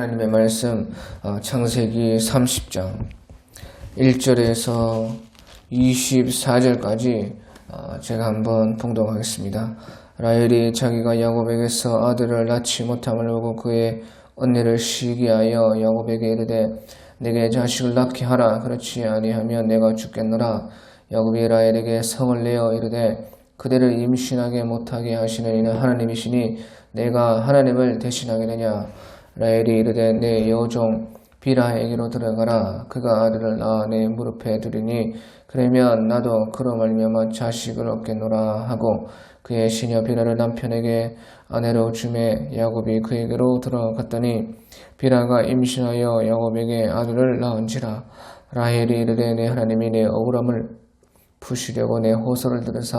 하나님의 말씀 창세기 30장 1절에서 24절까지 제가 한번 봉독하겠습니다. 라헬이 자기가 야곱에게서 아들을 낳지 못함을 보고 그의 언니를 시기하여 야곱에게 이르되 내게 자식을 낳게 하라. 그렇지 아니하면 내가 죽겠노라. 야곱이 라헬에게 성을 내어 이르되 그대를 임신하게 못하게 하시는 이는 하나님이시니 내가 하나님을 대신하겠느냐. 라헬이 이르되 내 여종 비라에게로 들어가라. 그가 아들을 낳아 내 무릎에 두리니 그러면 나도 그로 말미암아 자식을 얻겠노라 하고 그의 시녀 비라를 남편에게 아내로 주매 야곱이 그에게로 들어갔더니 비라가 임신하여 야곱에게 아들을 낳은지라. 라헬이 이르되 내 하나님이 내 억울함을 푸시려고 내 호소를 들으사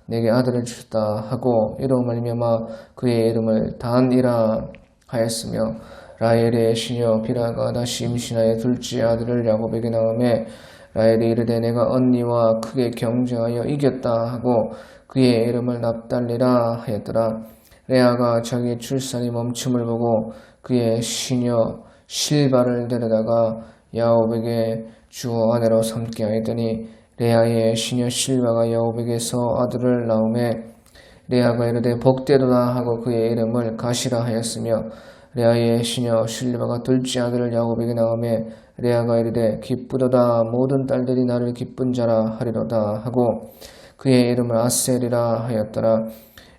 내게 아들을 주셨다 하고 이로 말미암아 그의 이름을 단이라 하였으며 라헬의 시녀 비라가 다시 임신하여 둘째 아들을 야곱에게 낳음에 라헬이 이르되 내가 언니와 크게 경쟁하여 이겼다 하고 그의 이름을 납달리라 하였더라. 레아가 자기 출산이 멈춤을 보고 그의 시녀 실바를 데려다가 야곱에게 주어 아내로 삼게 하였더니 레아의 시녀 실바가 야곱에게서 아들을 낳음에 레아가 이르되 복되도다 하고 그의 이름을 가시라 하였으며 레아의 시녀 실바가 둘째 아들을 야곱에게 낳음에 레아가 이르되 기쁘도다 모든 딸들이 나를 기쁜 자라 하리로다 하고 그의 이름을 아셀이라 하였더라.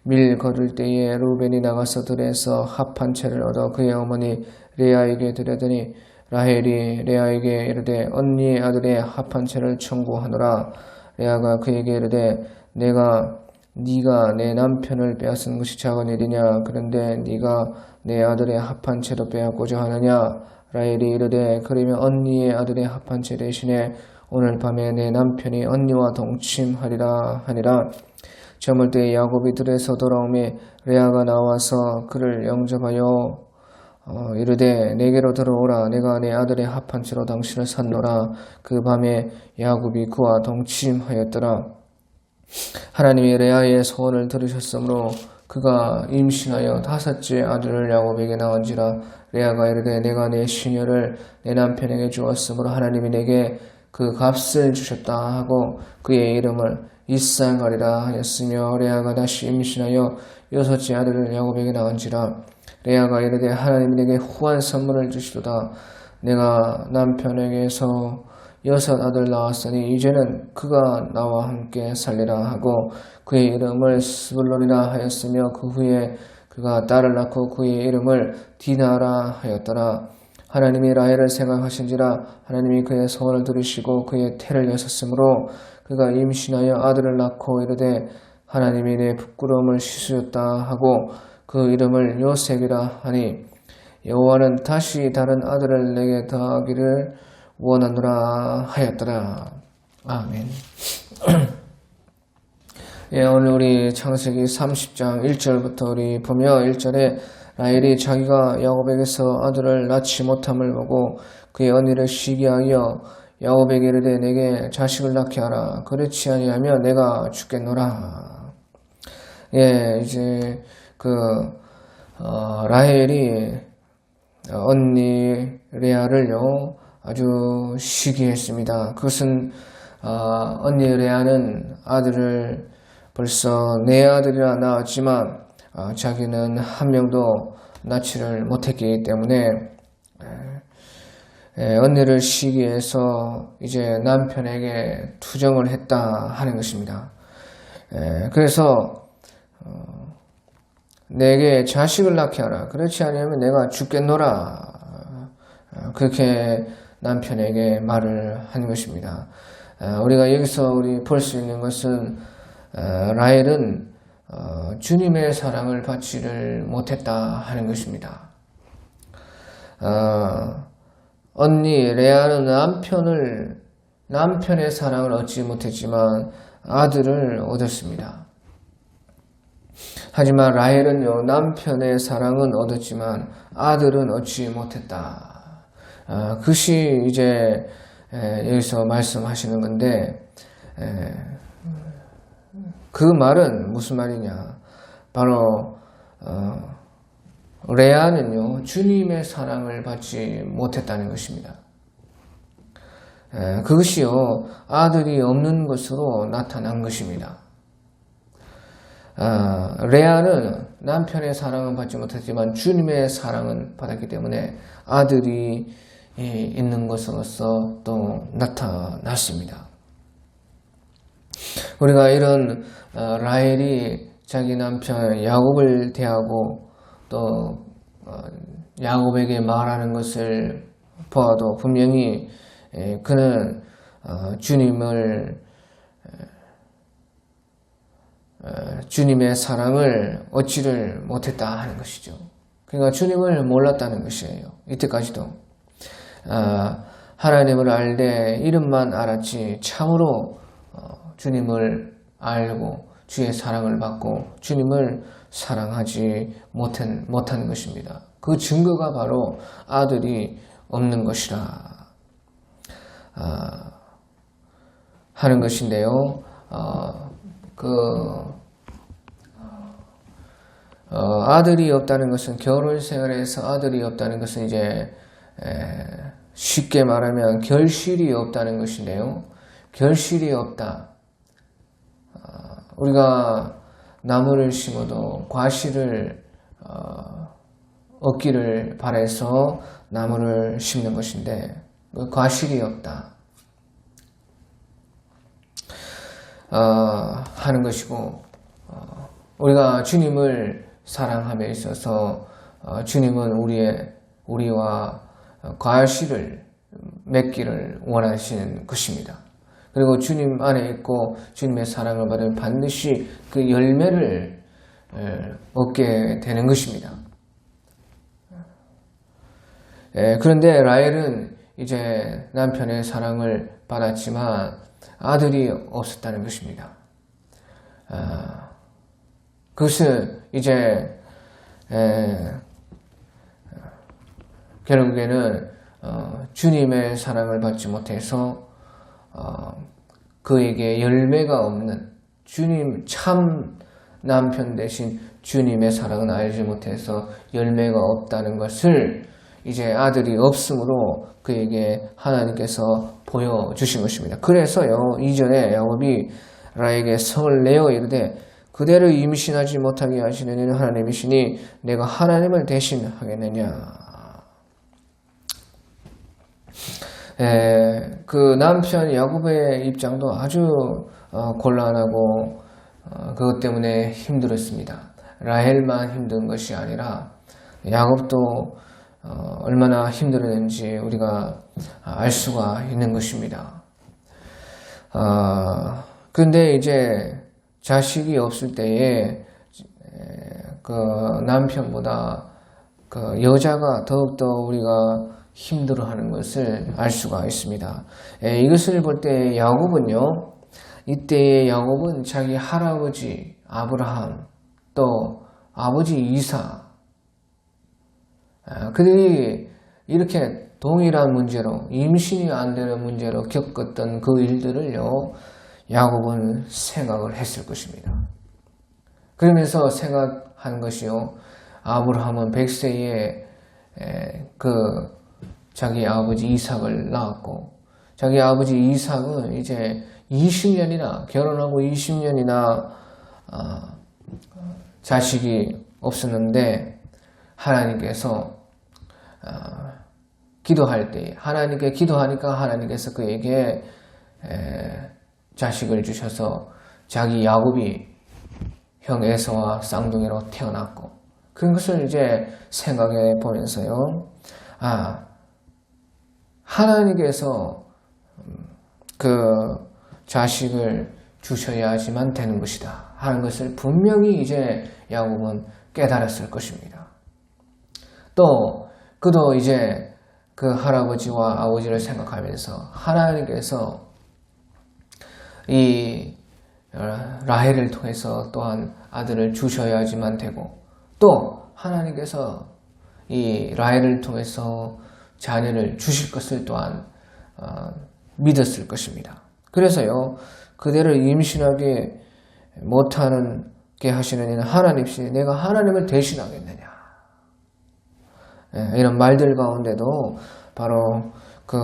밀 거둘 때에 루벤이 나가서 들에서 합 한 채를 얻어 그의 어머니 레아에게 드렸더니 라헬이 레아에게 이르되 언니의 아들의 합 한 채를 청구하노라. 레아가 그에게 이르되 네가 내 남편을 빼앗은 것이 작은 일이냐. 그런데 네가 내 아들의 합 한 채도 빼앗고자 하느냐. 라헬이 이르되 그러면 언니의 아들의 합 한 채 대신에 오늘 밤에 내 남편이 언니와 동침하리라 하니라. 저물 때에 야곱이 들에서 돌아오매 레아가 나와서 그를 영접하여 이르되 내게로 들어오라. 내가 내 아들의 합 한 채로 당신을 샀노라. 그 밤에 야곱이 그와 동침하였더라. 하나님이 레아의 소원을 들으셨으므로 그가 임신하여 다섯째 아들을 야곱에게 낳은지라. 레아가 이르되 내가 내 시녀를 내 남편에게 주었으므로 하나님이 내게 그 값을 주셨다 하고 그의 이름을 이삭하리라 하였으며 레아가 다시 임신하여 여섯째 아들을 야곱에게 낳은지라. 레아가 이르되 하나님이 내게 후한 선물을 주시도다. 내가 남편에게서 여섯 아들 낳았으니 이제는 그가 나와 함께 살리라 하고 그의 이름을 스불론이라 하였으며 그 후에 그가 딸을 낳고 그의 이름을 디나라 하였더라. 하나님이 라헬을 생각하신지라. 하나님이 그의 소원을 들으시고 그의 태를 여셨으므로 그가 임신하여 아들을 낳고 이르되 하나님이 내 부끄러움을 씻으셨다 하고 그 이름을 요셉이라 하니 여호와는 다시 다른 아들을 내게 더하기를 원하노라 하였더라. 아멘. 예, 오늘 우리 창세기 30장 1절부터 우리 보며 1절에 라헬이 자기가 야곱에게서 아들을 낳지 못함을 보고 그의 언니를 시기하여 야곱에게 이르되 내게 자식을 낳게 하라. 그렇지 아니하면 내가 죽겠노라. 예, 이제 라헬이 언니 레아를요 아주 시기했습니다. 그것은 언니 레아는 아들을 벌써 네 아들이나 낳았지만 자기는 한 명도 낳지를 못했기 때문에 언니를 시기해서 이제 남편에게 투정을 했다 하는 것입니다. 그래서 내게 자식을 낳게 하라. 그렇지 않으면 내가 죽겠노라. 그렇게 남편에게 말을 하는 것입니다. 우리가 여기서 볼 수 있는 것은 라헬은 주님의 사랑을 받지를 못했다 하는 것입니다. 언니 레아는 남편의 사랑을 얻지 못했지만 아들을 얻었습니다. 하지만 라헬은요 남편의 사랑은 얻었지만 아들은 얻지 못했다. 그것이 이제 여기서 말씀하시는 건데 그 말은 무슨 말이냐? 바로 레아는요, 주님의 사랑을 받지 못했다는 것입니다. 그것이요, 아들이 없는 것으로 나타난 것입니다. 레아는 남편의 사랑은 받지 못했지만 주님의 사랑은 받았기 때문에 아들이 있는 것으로서 또 나타났습니다. 우리가 이런 라헬이 자기 남편 야곱을 대하고 또 야곱에게 말하는 것을 보아도 분명히 그는 주님의 사랑을 얻지를 못했다 하는 것이죠. 그러니까 주님을 몰랐다는 것이에요. 이때까지도 하나님을 알되 이름만 알았지 참으로 주님을 알고 주의 사랑을 받고 주님을 사랑하지 못하는 것입니다. 그 증거가 바로 아들이 없는 것이라 하는 것인데요. 아들이 없다는 것은, 결혼 생활에서 아들이 없다는 것은 이제 쉽게 말하면 결실이 없다는 것인데요. 결실이 없다. 우리가 나무를 심어도 과실을 얻기를 바라서 나무를 심는 것인데 그 과실이 없다 하는 것이고, 우리가 주님을 사랑함에 있어서 주님은 우리와 과실을 맺기를 원하시는 것입니다. 그리고 주님 안에 있고 주님의 사랑을 받으면 반드시 그 열매를 얻게 되는 것입니다. 그런데 라헬은 이제 남편의 사랑을 받았지만 아들이 없었다는 것입니다. 그것은 이제 결국에는 주님의 사랑을 받지 못해서 그에게 열매가 없는, 주님 참 남편 대신 주님의 사랑은 알지 못해서 열매가 없다는 것을 이제 아들이 없으므로 그에게 하나님께서 보여주신 것입니다. 그래서요, 이전에 야곱이 라헬에게 성을 내어 이르되 그대를 임신하지 못하게 하시는 이는 하나님이시니 내가 하나님을 대신하겠느냐. 그 남편 야곱의 입장도 아주 곤란하고 그것 때문에 힘들었습니다. 라헬만 힘든 것이 아니라 야곱도 얼마나 힘들었는지 우리가 알 수가 있는 것입니다. 그런데 이제 자식이 없을 때에 그 남편보다 그 여자가 더욱더 우리가 힘들어하는 것을 알 수가 있습니다. 이것을 볼 때 야곱은요, 이때의 야곱은 자기 할아버지 아브라함 또 아버지 이사, 그들이 이렇게 동일한 문제로, 임신이 안 되는 문제로 겪었던 그 일들을요, 야곱은 생각을 했을 것입니다. 그러면서 생각한 것이요, 아브라함은 100세에 자기 아버지 이삭을 낳았고, 자기 아버지 이삭은 이제 20년이나, 결혼하고 20년이나 자식이 없었는데 하나님께서 기도할 때, 하나님께 기도하니까 하나님께서 그에게 자식을 주셔서 자기 야곱이 형 에서와 쌍둥이로 태어났고, 그것을 이제 생각해 보면서요, 하나님께서 그 자식을 주셔야지만 되는 것이다 하는 것을 분명히 이제 야곱은 깨달았을 것입니다. 또 그도 이제 그 할아버지와 아버지를 생각하면서 하나님께서 이 라헬을 통해서 또한 아들을 주셔야지만 되고, 또 하나님께서 이 라헬을 통해서 자녀를 주실 것을 또한 믿었을 것입니다. 그래서요, 그대를 임신하게 못하게 하시는 이는 하나님이시니 내가 하나님을 대신하겠느냐. 이런 말들 가운데도 바로 그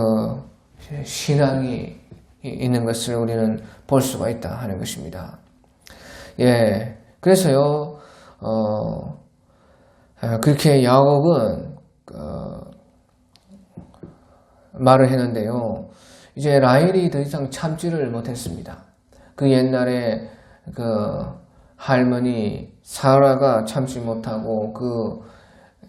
신앙이 있는 것을 우리는 볼 수가 있다 하는 것입니다. 예, 그래서요, 그렇게 야곱은 말을 했는데요. 이제 라헬이 더 이상 참지를 못했습니다. 그 옛날에 그 할머니 사라가 참지 못하고 그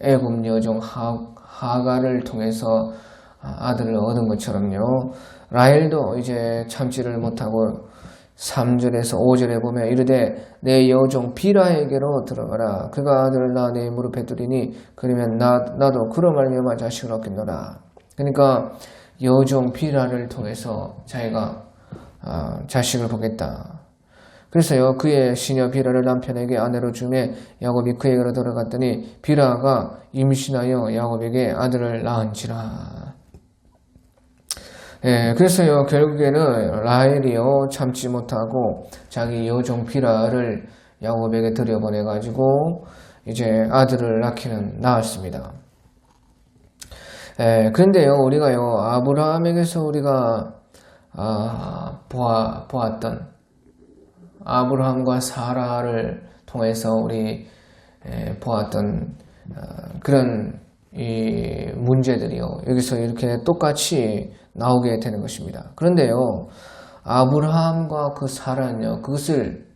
애굽 여종 하가를 통해서 아들을 얻은 것처럼요. 라헬도 이제 참지를 못하고 3절에서 5절에 보면 이르되 내 여종 비라에게로 들어가라. 그가 아들을 낳아 내 무릎에 두리니 그러면 나도 그로 말미암아 자식을 얻겠노라. 그러니까 여종 비라를 통해서 자기가 자식을 보겠다. 그래서요, 그의 시녀 비라를 남편에게 아내로 주매 야곱이 그에게로 들어갔더니 비라가 임신하여 야곱에게 아들을 낳은지라. 예, 그래서요, 결국에는 라헬이요, 참지 못하고 자기 여종 비라를 야곱에게 들여보내가지고 이제 아들을 낳았습니다. 예, 그런데요, 우리가요, 아브라함에게서 우리가 보았던 아브라함과 사라를 통해서 우리 보았던 그런 이 문제들이요, 여기서 이렇게 똑같이 나오게 되는 것입니다. 그런데요, 아브라함과 그 사라는요, 그것을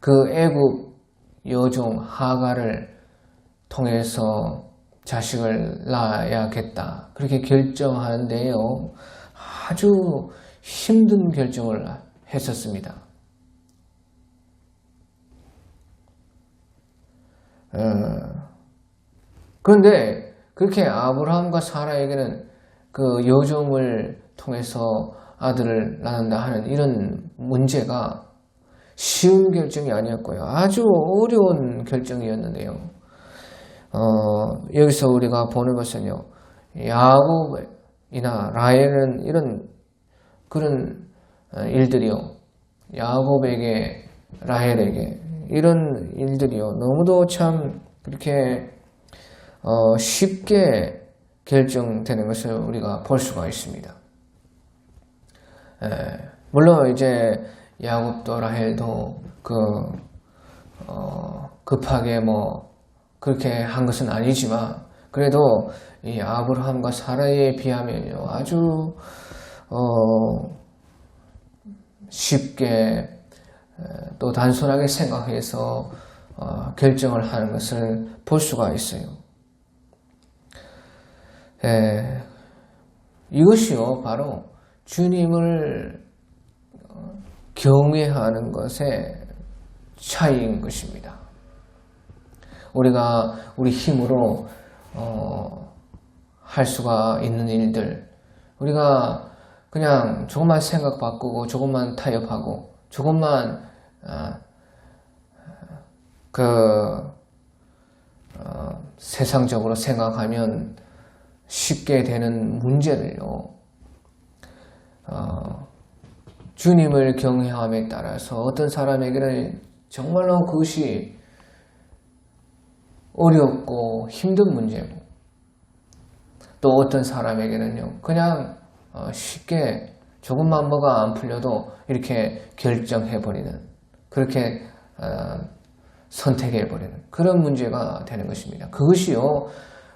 그 애굽 여종 하가를 통해서 자식을 낳아야겠다 그렇게 결정하는데요, 아주 힘든 결정을 했었습니다. 그런데 그렇게 아브라함과 사라에게는 그 여종을 통해서 아들을 낳는다 하는 이런 문제가 쉬운 결정이 아니었고요, 아주 어려운 결정이었는데요. 여기서 우리가 보는 것은요, 야곱이나 라헬은 이런 그런 일들이요, 야곱에게 라헬에게 이런 일들이요, 너무도 참 그렇게 쉽게 결정되는 것을 우리가 볼 수가 있습니다. 물론 이제 야곱도 라헬도 급하게 그렇게 한 것은 아니지만 그래도 이 아브라함과 사라에 비하면요, 아주 쉽게 또 단순하게 생각해서 결정을 하는 것을 볼 수가 있어요. 이것이요, 바로 주님을 경외하는 것의 차이인 것입니다. 우리가 우리 힘으로 할 수가 있는 일들, 우리가 그냥 조금만 생각 바꾸고 조금만 타협하고 조금만 세상적으로 생각하면 쉽게 되는 문제를요, 주님을 경외함에 따라서 어떤 사람에게는 정말로 그것이 어렵고 힘든 문제고, 또 어떤 사람에게는요, 그냥 쉽게 조금만 뭐가 안 풀려도 이렇게 결정해버리는, 그렇게 선택해버리는 그런 문제가 되는 것입니다. 그것이요,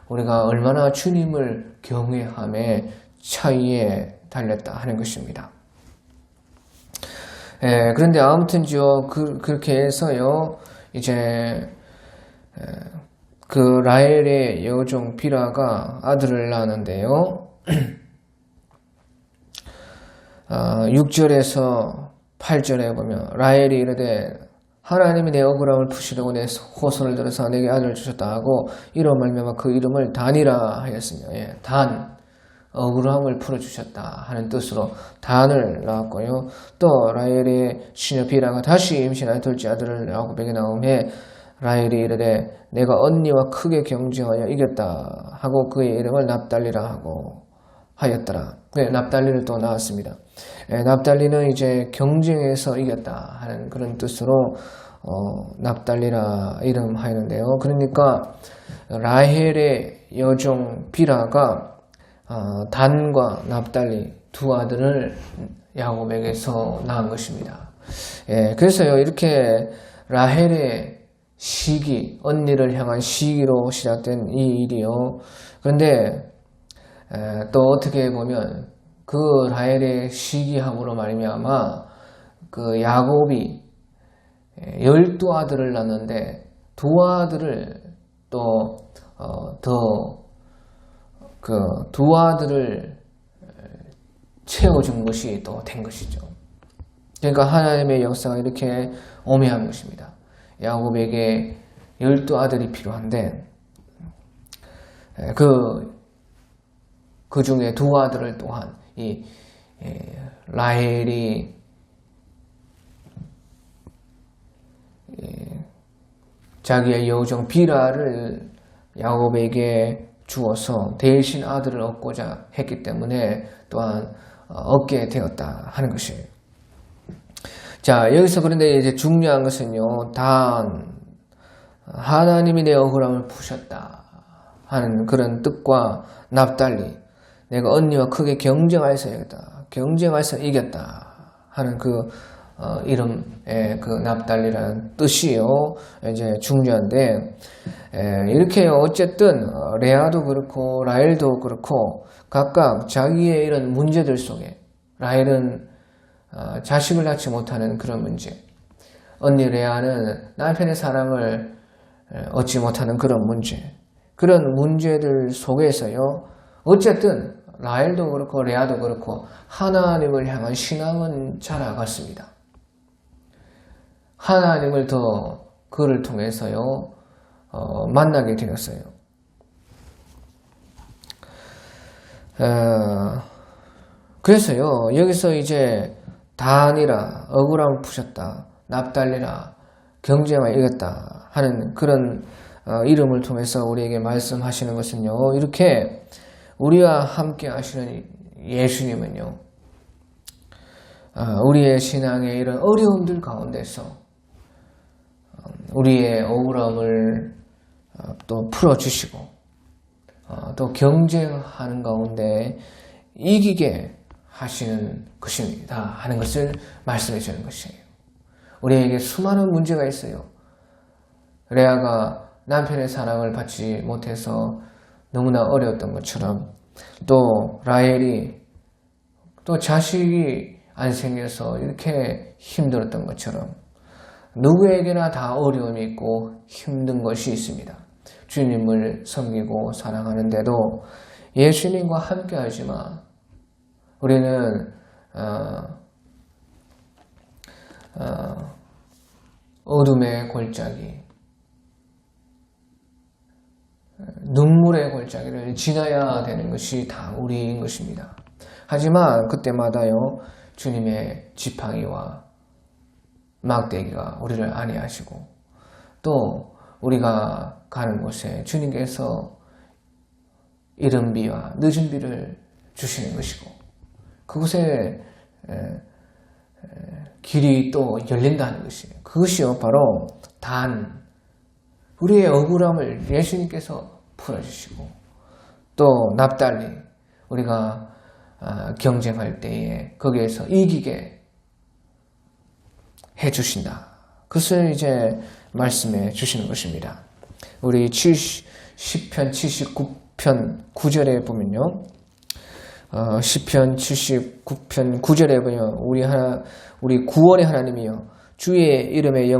우리가 얼마나 주님을 경외함의 차이에 달렸다 하는 것입니다. 그런데 아무튼요, 그렇게 해서요, 이제 그 라헬의 여종 비라가 아들을 낳는데요, 6절에서 8절에 보면 라헬이 이르되 하나님이 내 억울함을 푸시려고 내 호소를 들어서 내게 아들을 주셨다 하고 이로 말미암아 그 이름을 단이라 하였으며, 단, 억울함을 풀어주셨다 하는 뜻으로 단을 낳았고요. 또 라헬의 시녀 비라가 다시 임신하여 둘째 아들을 야곱에게 낳음에 라헬이 이르되 내가 언니와 크게 경쟁하여 이겼다 하고 그의 이름을 납달리라 하고, 하였더라. 네, 납달리를 또 낳았습니다. 납달리는 이제 경쟁에서 이겼다 하는 그런 뜻으로 납달리라 이름하였는데요. 그러니까 라헬의 여종 비라가 단과 납달리 두 아들을 야곱에게서 낳은 것입니다. 그래서요, 이렇게 라헬의 시기, 언니를 향한 시기로 시작된 이 일이요. 그런데 또 어떻게 보면 그 라헬의 시기함으로 말미암아 그 야곱이 12아들을 낳는데 두 아들을 또 두 아들을 채워준 것이 또 된 것이죠. 그러니까 하나님의 역사가 이렇게 오묘한 것입니다. 야곱에게 12아들이 필요한데 그 중에 두 아들을 또한 이 라헬이 자기의 여종 비라를 야곱에게 주어서 대신 아들을 얻고자 했기 때문에 또한 얻게 되었다 하는 것이에요. 자, 여기서 그런데 이제 중요한 것은요, 단 하나님이 내 억울함을 푸셨다 하는 그런 뜻과 납달리, 내가 언니와 크게 경쟁하여서 이겼다, 경쟁하여서 이겼다 하는 그 이름의 그 납달리라는 뜻이요, 이제 중요한데, 이렇게 어쨌든 레아도 그렇고 라헬도 그렇고 각각 자기의 이런 문제들 속에, 라헬은 자식을 낳지 못하는 그런 문제, 언니 레아는 남편의 사랑을 얻지 못하는 그런 문제, 그런 문제들 속에서요, 어쨌든 라헬도 그렇고 레아도 그렇고 하나님을 향한 신앙은 자라갔습니다. 하나님을 더 그를 통해서요 만나게 되었어요. 그래서요, 여기서 이제 단이라 억울함을 푸셨다, 납달리라 경쟁을 이겼다 하는 그런 이름을 통해서 우리에게 말씀하시는 것은요, 이렇게 우리와 함께 하시는 예수님은요, 우리의 신앙의 이런 어려움들 가운데서 우리의 억울함을 또 풀어주시고 또 경쟁하는 가운데 이기게 하시는 것입니다 하는 것을 말씀해 주는 것이에요. 우리에게 수많은 문제가 있어요. 레아가 남편의 사랑을 받지 못해서 너무나 어려웠던 것처럼, 또 라헬이 또 자식이 안 생겨서 이렇게 힘들었던 것처럼 누구에게나 다 어려움이 있고 힘든 것이 있습니다. 주님을 섬기고 사랑하는데도 예수님과 함께 하지만 우리는 어둠의 골짜기, 눈물의 골짜기를 지나야 되는 것이 다 우리인 것입니다. 하지만 그때마다요, 주님의 지팡이와 막대기가 우리를 안위하시고 또 우리가 가는 곳에 주님께서 이른 비와 늦은 비를 주시는 것이고 그곳에 길이 또 열린다는 것이에요. 그것이요, 바로 단 우리의 억울함을 예수님께서 풀어주시고 또 납달리 우리가 경쟁할 때에 거기에서 이기게 해주신다. 그것을 이제 말씀해 주시는 것입니다. 우리 10편 79편 9절에 보면요, 10편 79편 9절에 보면 우리 구원의 하나님이여 주의 이름의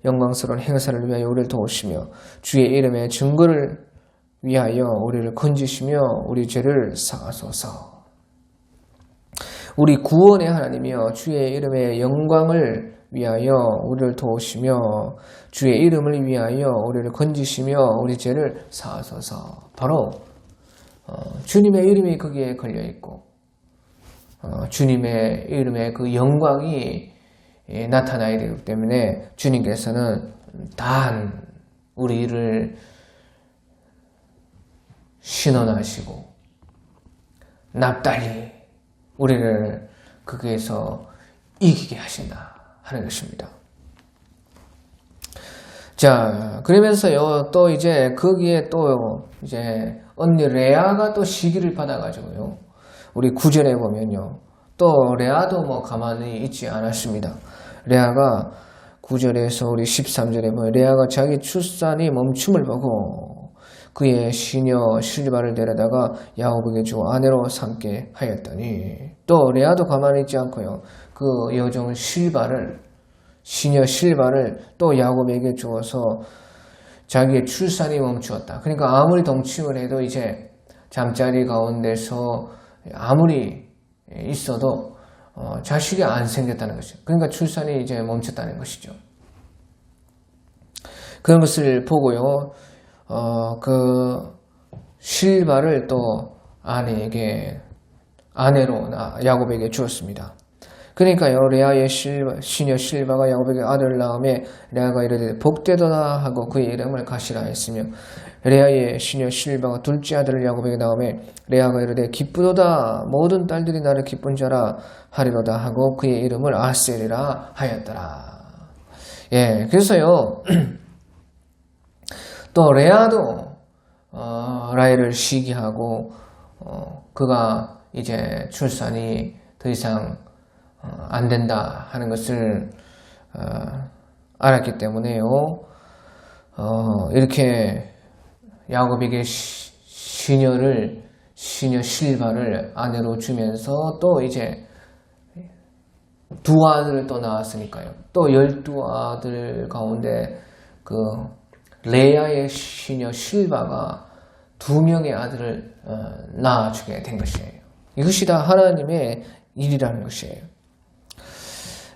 영광스러운 행사를 위하여 우리를 도우시며 주의 이름의 증거를 위하여 우리를 건지시며 우리 죄를 사하소서. 우리 구원의 하나님이여 주의 이름의 영광을 위하여 우리를 도우시며 주의 이름을 위하여 우리를 건지시며 우리 죄를 사하소서. 바로 주님의 이름이 거기에 걸려있고 주님의 이름의 그 영광이 나타나야 되기 때문에 주님께서는 단 우리를 신원하시고 납달리 우리를 거기에서 이기게 하신다 하는 것입니다. 자, 그러면서요, 또 이제 거기에 또 이제 언니 레아가 또 시기를 받아가지고요, 우리 9절에 보면요, 또 레아도 뭐 가만히 있지 않았습니다. 레아가 9절에서 우리 13절에 보면 레아가 자기 출산이 멈춤을 보고 그의 시녀 실바를 데려다가 야곱에게 주어 아내로 삼게 하였더니, 또 레아도 가만히 있지 않고요, 그 여종 시녀 실바를 또 야곱에게 주어서 자기의 출산이 멈추었다. 그러니까 아무리 동침을 해도 이제 잠자리 가운데서 아무리 있어도 자식이 안 생겼다는 것이죠. 그러니까 출산이 이제 멈췄다는 것이죠. 그런 것을 보고요, 그 실바를 또 아내로 야곱에게 주었습니다. 그러니까요, 레아의 시녀 실바가 야곱에게 아들을 낳음에 레아가 이르되 복되도다 하고 그의 이름을 가시라 했으며, 레아의 시녀 실바가 둘째 아들을 야곱에게 낳음에 레아가 이르되 기쁘도다 모든 딸들이 나를 기쁜 자라 하리로다 하고 그의 이름을 아셀이라 하였더라. 예, 그래서요, 또 레아도 라헬을 시기하고 그가 이제 출산이 더 이상 안 된다 하는 것을 알았기 때문에요, 이렇게 야곱에게 시녀 실바를 아내로 주면서 또 이제 두 아들을 또 낳았으니까요. 또 12아들 가운데 그 레아의 시녀 실바가 2명의 아들을 낳아주게 된 것이에요. 이것이 다 하나님의 일이라는 것이에요.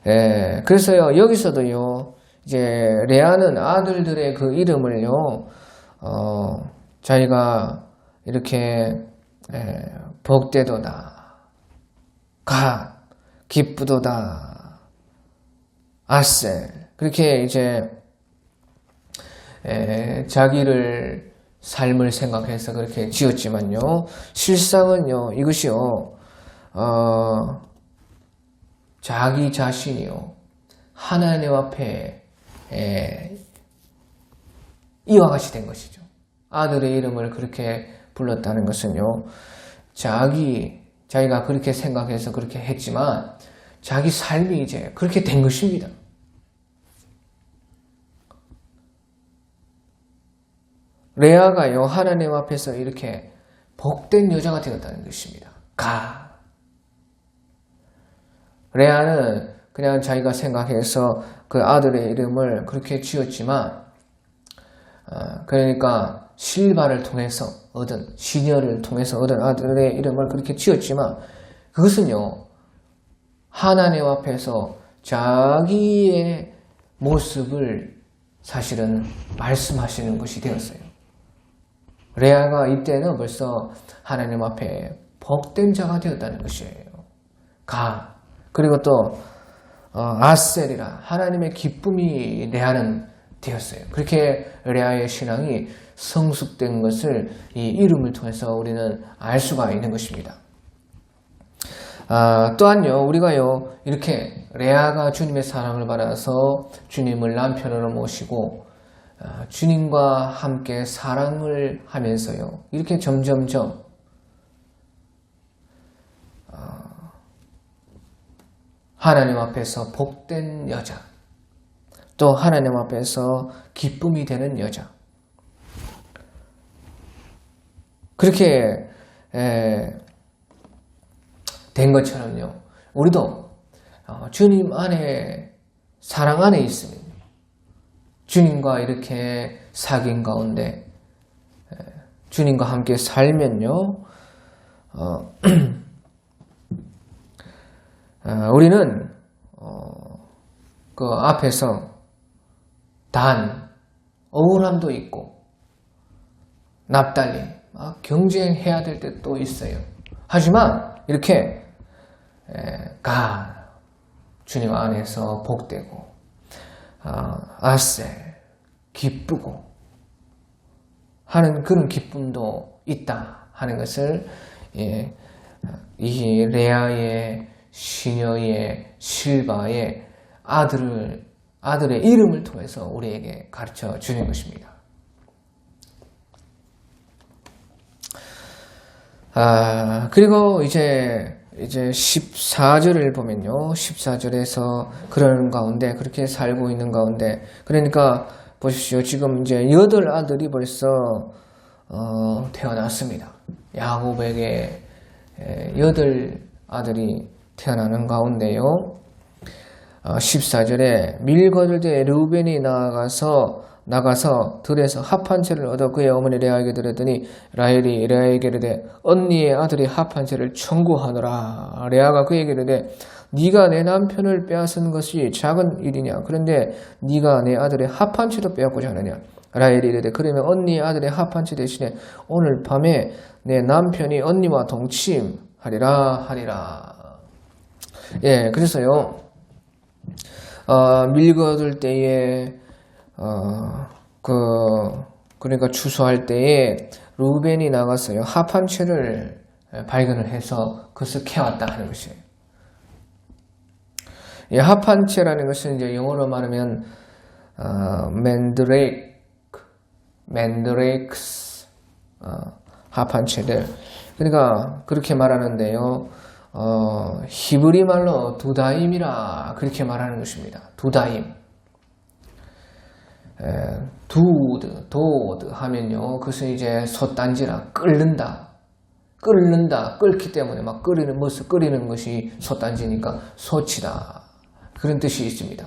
예, 그래서요, 여기서도요, 이제 레아는 아들들의 그 이름을요, 자기가 이렇게 복되도다, 갓, 기쁘도다, 아셀, 그렇게 이제 자기를 삶을 생각해서 그렇게 지었지만요, 실상은요, 이것이요, 자기 자신이요, 하나님 앞에 이와 같이 된 것이죠. 아들의 이름을 그렇게 불렀다는 것은요, 자기가 그렇게 생각해서 그렇게 했지만 자기 삶이 이제 그렇게 된 것입니다. 레아가요, 하나님 앞에서 이렇게 복된 여자가 되었다는 것입니다. 레아는 그냥 자기가 생각해서 그 아들의 이름을 그렇게 지었지만, 그러니까 실바를 통해서 시녀를 통해서 얻은 아들의 이름을 그렇게 지었지만, 그것은요, 하나님 앞에서 자기의 모습을 사실은 말씀하시는 것이 되었어요. 레아가 이때는 벌써 하나님 앞에 복된 자가 되었다는 것이에요. 그리고 또 아셀이라, 하나님의 기쁨이 레아는 되었어요. 그렇게 레아의 신앙이 성숙된 것을 이 이름을 통해서 우리는 알 수가 있는 것입니다. 또한요, 우리가요, 이렇게 레아가 주님의 사랑을 받아서 주님을 남편으로 모시고 주님과 함께 사랑을 하면서요, 이렇게 점점점 하나님 앞에서 복된 여자, 또 하나님 앞에서 기쁨이 되는 여자, 그렇게 된 것처럼요, 우리도 주님 안에, 사랑 안에 있으면 주님과 이렇게 사귐 가운데 주님과 함께 살면요, 우리는 그 앞에서 억울함도 있고 납달리 경쟁해야 될 때도 있어요. 하지만 이렇게 주님 안에서 복되고 아셀, 기쁘고 하는 그런 기쁨도 있다 하는 것을 이 레아의 시녀의 실바의 아들의 이름을 통해서 우리에게 가르쳐 주는 것입니다. 그리고 이제 14절을 보면요. 14절에서 그런 가운데, 그렇게 살고 있는 가운데, 그러니까 보십시오. 지금 이제 8아들이 벌써, 태어났습니다. 야곱에게 8아들이 태어나는 가운데요. 14절에 밀거둘 때 르우벤이 나가서 들에서 합 한 채를 얻어 그의 어머니 레아에게 드렸더니 라헬이 레아에게 이르되 언니의 아들이 합 한 채를 청구하노라. 레아가 그에게 이르되 네가 내 남편을 빼앗은 것이 작은 일이냐? 그런데 네가 내 아들의 합 한 채도 빼앗고자 하느냐? 라헬이 이르되 그러면 언니의 아들의 합 한 채 대신에 오늘 밤에 내 남편이 언니와 동침하리라 하리라. 예, 그래서요. 밀거둘 때에 그러니까 추수할 때에 루벤이 나갔어요. 합 한 채를 발견을 해서 그것을 캐왔다 하는 것이에요. 이 합 한 채라는 것은 이제 영어로 말하면 맨드레이크스 합 한 채들. 그러니까 그렇게 말하는데요. 히브리 말로 두다임이라 그렇게 말하는 것입니다. 두다임. 도드 하면요. 그것은 이제 솥단지라 끓는다, 끓기 때문에 막 끓이는 것이 솥단지니까 솥이다. 그런 뜻이 있습니다.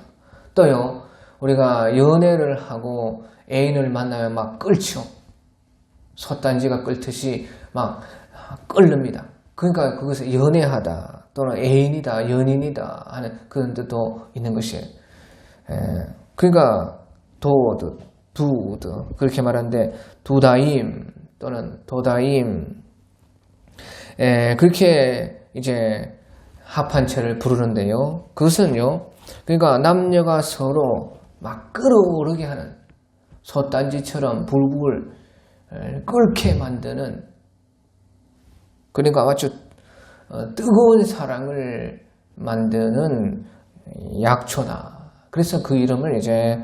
또요, 우리가 연애를 하고 애인을 만나면 막 끓죠. 솥단지가 끓듯이 막 끓습니다. 그러니까 그것을 연애하다 또는 애인이다, 연인이다 하는 그런 뜻도 있는 것이에요. 그러니까 도드 그렇게 말하는데 두다임 또는 도다임 그렇게 이제 합한 채를 부르는데요. 그것은요. 그러니까 남녀가 서로 막 끓어오르게 하는 솥단지처럼 불불 끓게 만드는 그러니까 아주 뜨거운 사랑을 만드는 약초다. 그래서 그 이름을 이제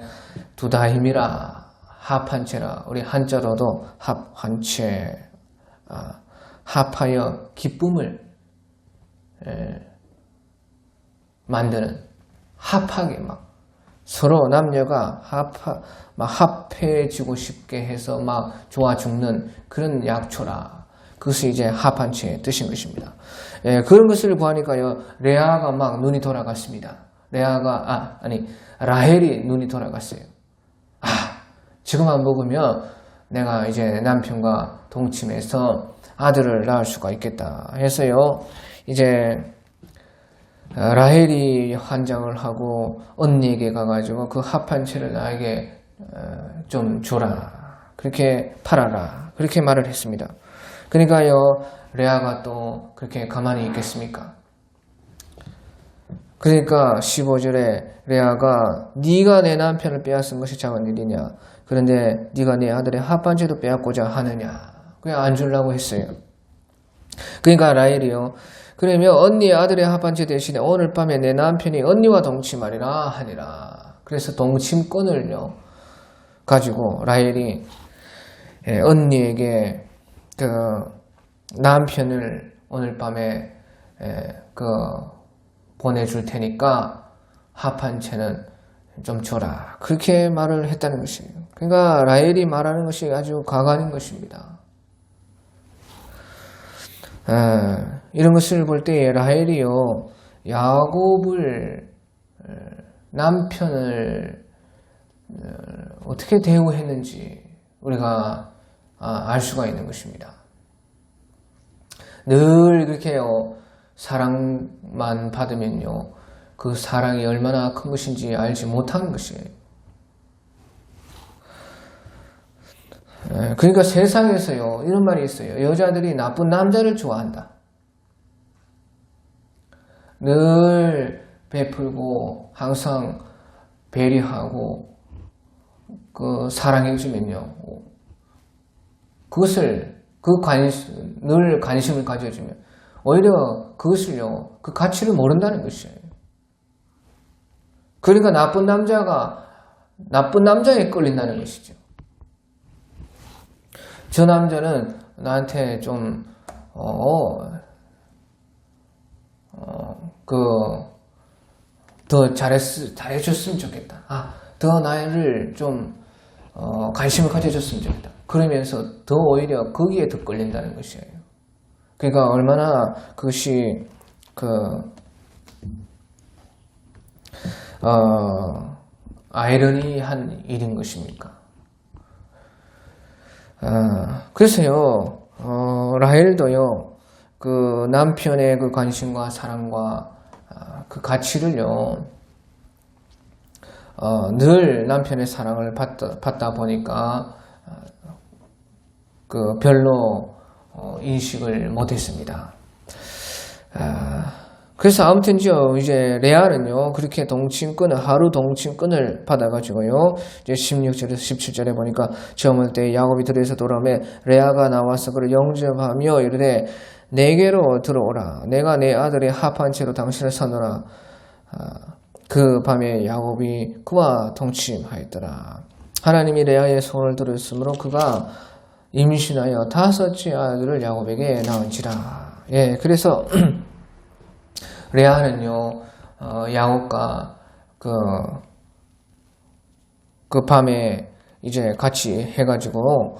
두다임이라 합한채라 우리 한자로도 합한채 합하여 기쁨을 만드는 합하게 막 서로 남녀가 합해지고 싶게 해서 막 좋아 죽는 그런 약초라. 그것이 이제 합한채의 뜻인 것입니다. 그런 것을 보니까요 레아가 막 눈이 돌아갔습니다. 라헬이 눈이 돌아갔어요. 지금만 먹으면 내가 이제 남편과 동침해서 아들을 낳을 수가 있겠다 해서요. 이제 라헬이 환장을 하고 언니에게 가가지고 그 합한 채를 나에게 좀 줘라. 그렇게 팔아라. 그렇게 말을 했습니다. 그러니까요. 레아가 또 그렇게 가만히 있겠습니까? 그러니까 15절에 레아가 네가 내 남편을 빼앗은 것이 작은 일이냐? 그런데 네가 내 아들의 합 한 채도 빼앗고자 하느냐? 그냥 안 주려고 했어요. 그러니까 라헬이요. 그러면 언니의 아들의 합 한 채 대신에 오늘 밤에 내 남편이 언니와 동침하리라 하니라. 그래서 동침권을요 가지고 라헬이 언니에게 그 남편을 오늘 밤에 보내줄 테니까 합 한 채는 좀 줘라. 그렇게 말을 했다는 것이에요. 그러니까 라헬이 말하는 것이 아주 가관인 것입니다. 이런 것을 볼 때 라헬이요 야곱을 남편을 어떻게 대우했는지 우리가 알 수가 있는 것입니다. 늘 그렇게요 사랑만 받으면요 그 사랑이 얼마나 큰 것인지 알지 못하는 것이에요. 그러니까 세상에서요 이런 말이 있어요. 여자들이 나쁜 남자를 좋아한다. 늘 베풀고 항상 배려하고 그 사랑해주면요 그것을 늘 관심을 가져주면 오히려 그것을요, 그 가치를 모른다는 것이에요. 그러니까 나쁜 남자에 끌린다는 것이죠. 저 남자는 나한테 좀, 더 잘해줬으면 좋겠다. 더 나를 좀, 관심을 가져줬으면 좋겠다. 그러면서 더 오히려 거기에 더 끌린다는 것이에요. 그러니까 얼마나 그것이, 아이러니한 일인 것입니까? 그래서요, 라헬도요, 그 남편의 그 관심과 사랑과 그 가치를요, 늘 남편의 사랑을 받다 보니까 그 별로 인식을 못했습니다. 그래서 아무튼요, 이제 레아는요, 그렇게 하루 동침꾼을 받아가지고요, 이제 16절에서 17절에 보니까 저물 때 야곱이 들에서 돌아오매 레아가 나와서 그를 영접하며 이르되 내게로 들어오라. 내가 내 아들의 합한 채로 당신을 사노라. 그 밤에 야곱이 그와 동침하였더라. 하나님이 레아의 소원을 들었으므로 그가 임신하여 5째 아들을 야곱에게 낳은지라. 예, 그래서 레아는요, 야곱과 그 밤에 이제 같이 해가지고,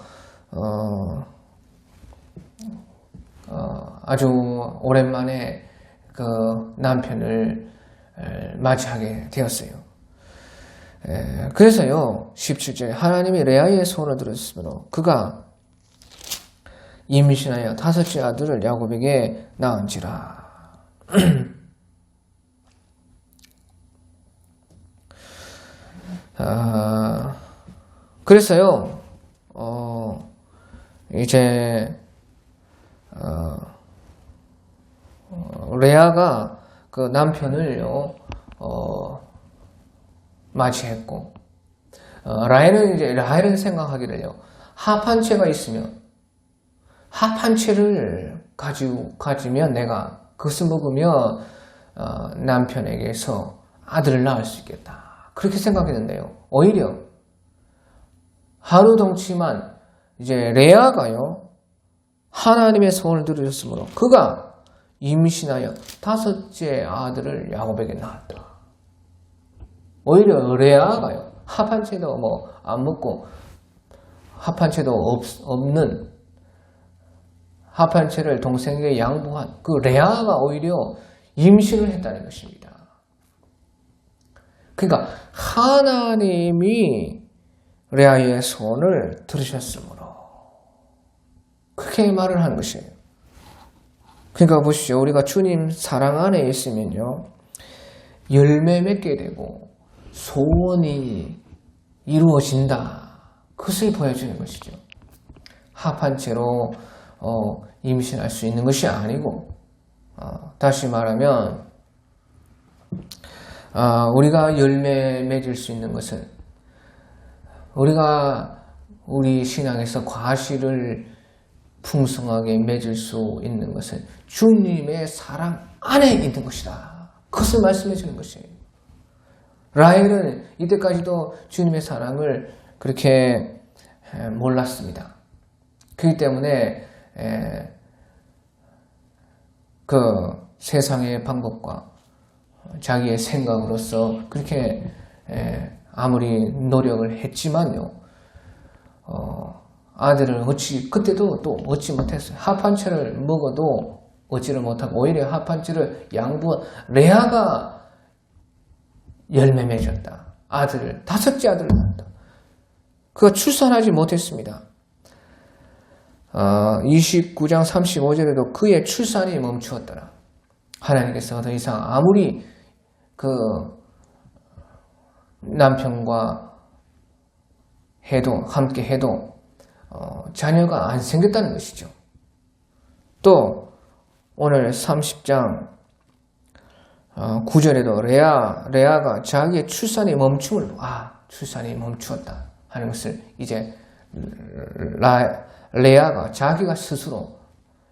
아주 오랜만에 그 남편을 맞이하게 되었어요. 그래서요, 17절에 하나님이 레아의 소원을 들었으므로 그가 임신하여 5째 아들을 야곱에게 낳은지라. 그래서요, 이제, 레아가 그 남편을요, 맞이했고, 라헬은 생각하기를요, 합한 채가 있으면, 합한 채를 가지면 내가 그것을 먹으면, 남편에게서 아들을 낳을 수 있겠다. 그렇게 생각했는데요. 오히려 하루 동치만 이제 레아가요, 하나님의 소원을 들으셨으므로 그가 임신하여 5째 아들을 야곱에게 낳았다. 오히려 레아가요, 합한 채도 안 먹고 합한 채도 없는 합한 채를 동생에게 양보한 그 레아가 오히려 임신을 했다는 것입니다. 그러니까 하나님이 레아의 소원을 들으셨으므로 그렇게 말을 한 것이에요. 그러니까 보시죠. 우리가 주님 사랑 안에 있으면요, 열매 맺게 되고 소원이 이루어진다. 그것을 보여주는 것이죠. 합한 채로 임신할 수 있는 것이 아니고, 다시 말하면 우리가 열매 맺을 수 있는 것은, 우리 신앙에서 과실을 풍성하게 맺을 수 있는 것은 주님의 사랑 안에 있는 것이다. 그것을 말씀해 주는 것이에요. 라헬은 이때까지도 주님의 사랑을 그렇게 몰랐습니다. 그렇기 때문에 그 세상의 방법과 자기의 생각으로서 그렇게 아무리 노력을 했지만요, 아들을 그때도 또 얻지 못했어요. 합한 채를 먹어도 얻지를 못하고 오히려 합한 채를 양보한 레아가 열매 맺었다. 5째 아들을 낳았다. 그가 출산하지 못했습니다. 29장 35절에도 그의 출산이 멈추었더라. 하나님께서 더 이상 아무리 그 남편과 함께 해도 자녀가 안 생겼다는 것이죠. 또 오늘 30장 9절에도 레아가 자기의 출산이 출산이 멈추었다 하는 것을 이제 레아가 자기가 스스로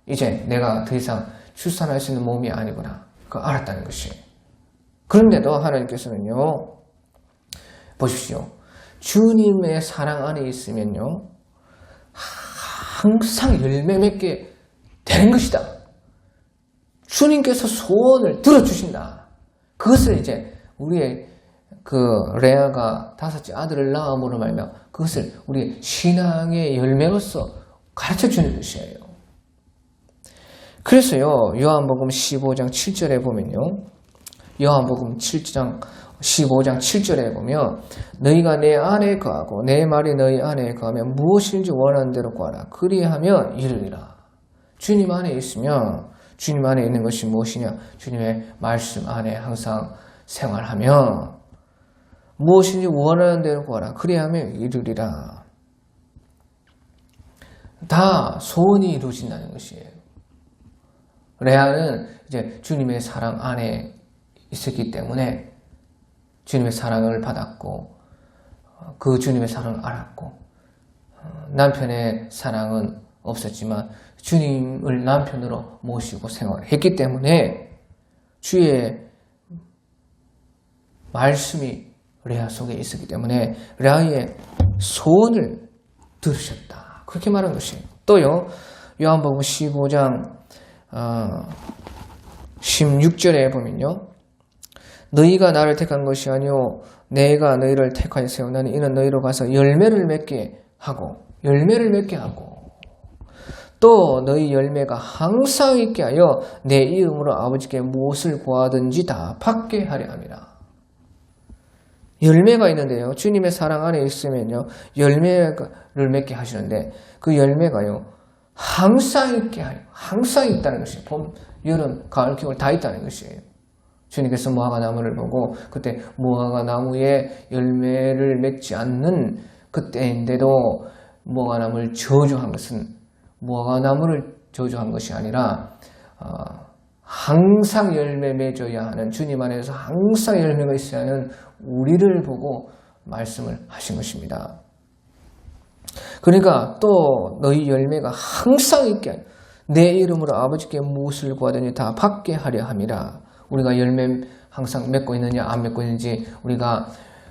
이제 내가 더 이상 출산할 수 있는 몸이 아니구나. 그걸 알았다는 것이에요. 그런데도 하나님께서는요, 보십시오. 주님의 사랑 안에 있으면요, 항상 열매 맺게 되는 것이다. 주님께서 소원을 들어주신다. 그것을 이제 우리의 레아가 5째 아들을 낳음으로 말며 그것을 우리의 신앙의 열매로서 가르쳐 주는 것이에요. 그래서요, 요한복음 15장 7절에 보면요, 요한복음 15장 7절에 보면 너희가 내 안에 거하고 내 말이 너희 안에 거하면 무엇인지 원하는 대로 구하라. 그리하면 이르리라. 주님 안에 있으면 주님 안에 있는 것이 무엇이냐? 주님의 말씀 안에 항상 생활하며 무엇인지 원하는 대로 구하라. 그리하면 이르리라. 다 소원이 이루어진다는 것이에요. 레아는 이제 주님의 사랑 안에 있었기 때문에 주님의 사랑을 받았고 그 주님의 사랑을 알았고 남편의 사랑은 없었지만 주님을 남편으로 모시고 생활했기 때문에 주의 말씀이 레아 속에 있었기 때문에 레아의 소원을 들으셨다. 그렇게 말한 것이에요. 또요, 요한복음 15장 16절에 보면요, 너희가 나를 택한 것이 아니오 내가 너희를 택하여 세우나니 이는 너희로 가서 열매를 맺게 하고 또 너희 열매가 항상 있게 하여 내 이름으로 아버지께 무엇을 구하든지 다 받게 하려 함이라. 열매가 있는데요, 주님의 사랑 안에 있으면요 열매를 맺게 하시는데 그 열매가요 항상 있게 하여 항상 있다는 것이에요. 봄, 여름, 가을, 겨울 다 있다는 것이에요. 주님께서 무화과 나무를 보고 그때 무화과 나무에 열매를 맺지 않는 그때인데도 무화과 나무를 저주한 것은 무화과 나무를 저주한 것이 아니라 항상 열매 맺어야 하는, 주님 안에서 항상 열매가 있어야 하는 우리를 보고 말씀을 하신 것입니다. 그러니까 또 너희 열매가 항상 있게 하여 내 이름으로 아버지께 무엇을 구하더니 다 받게 하려 함이라. 우리가 열매 항상 맺고 있느냐 안 맺고 있는지 우리가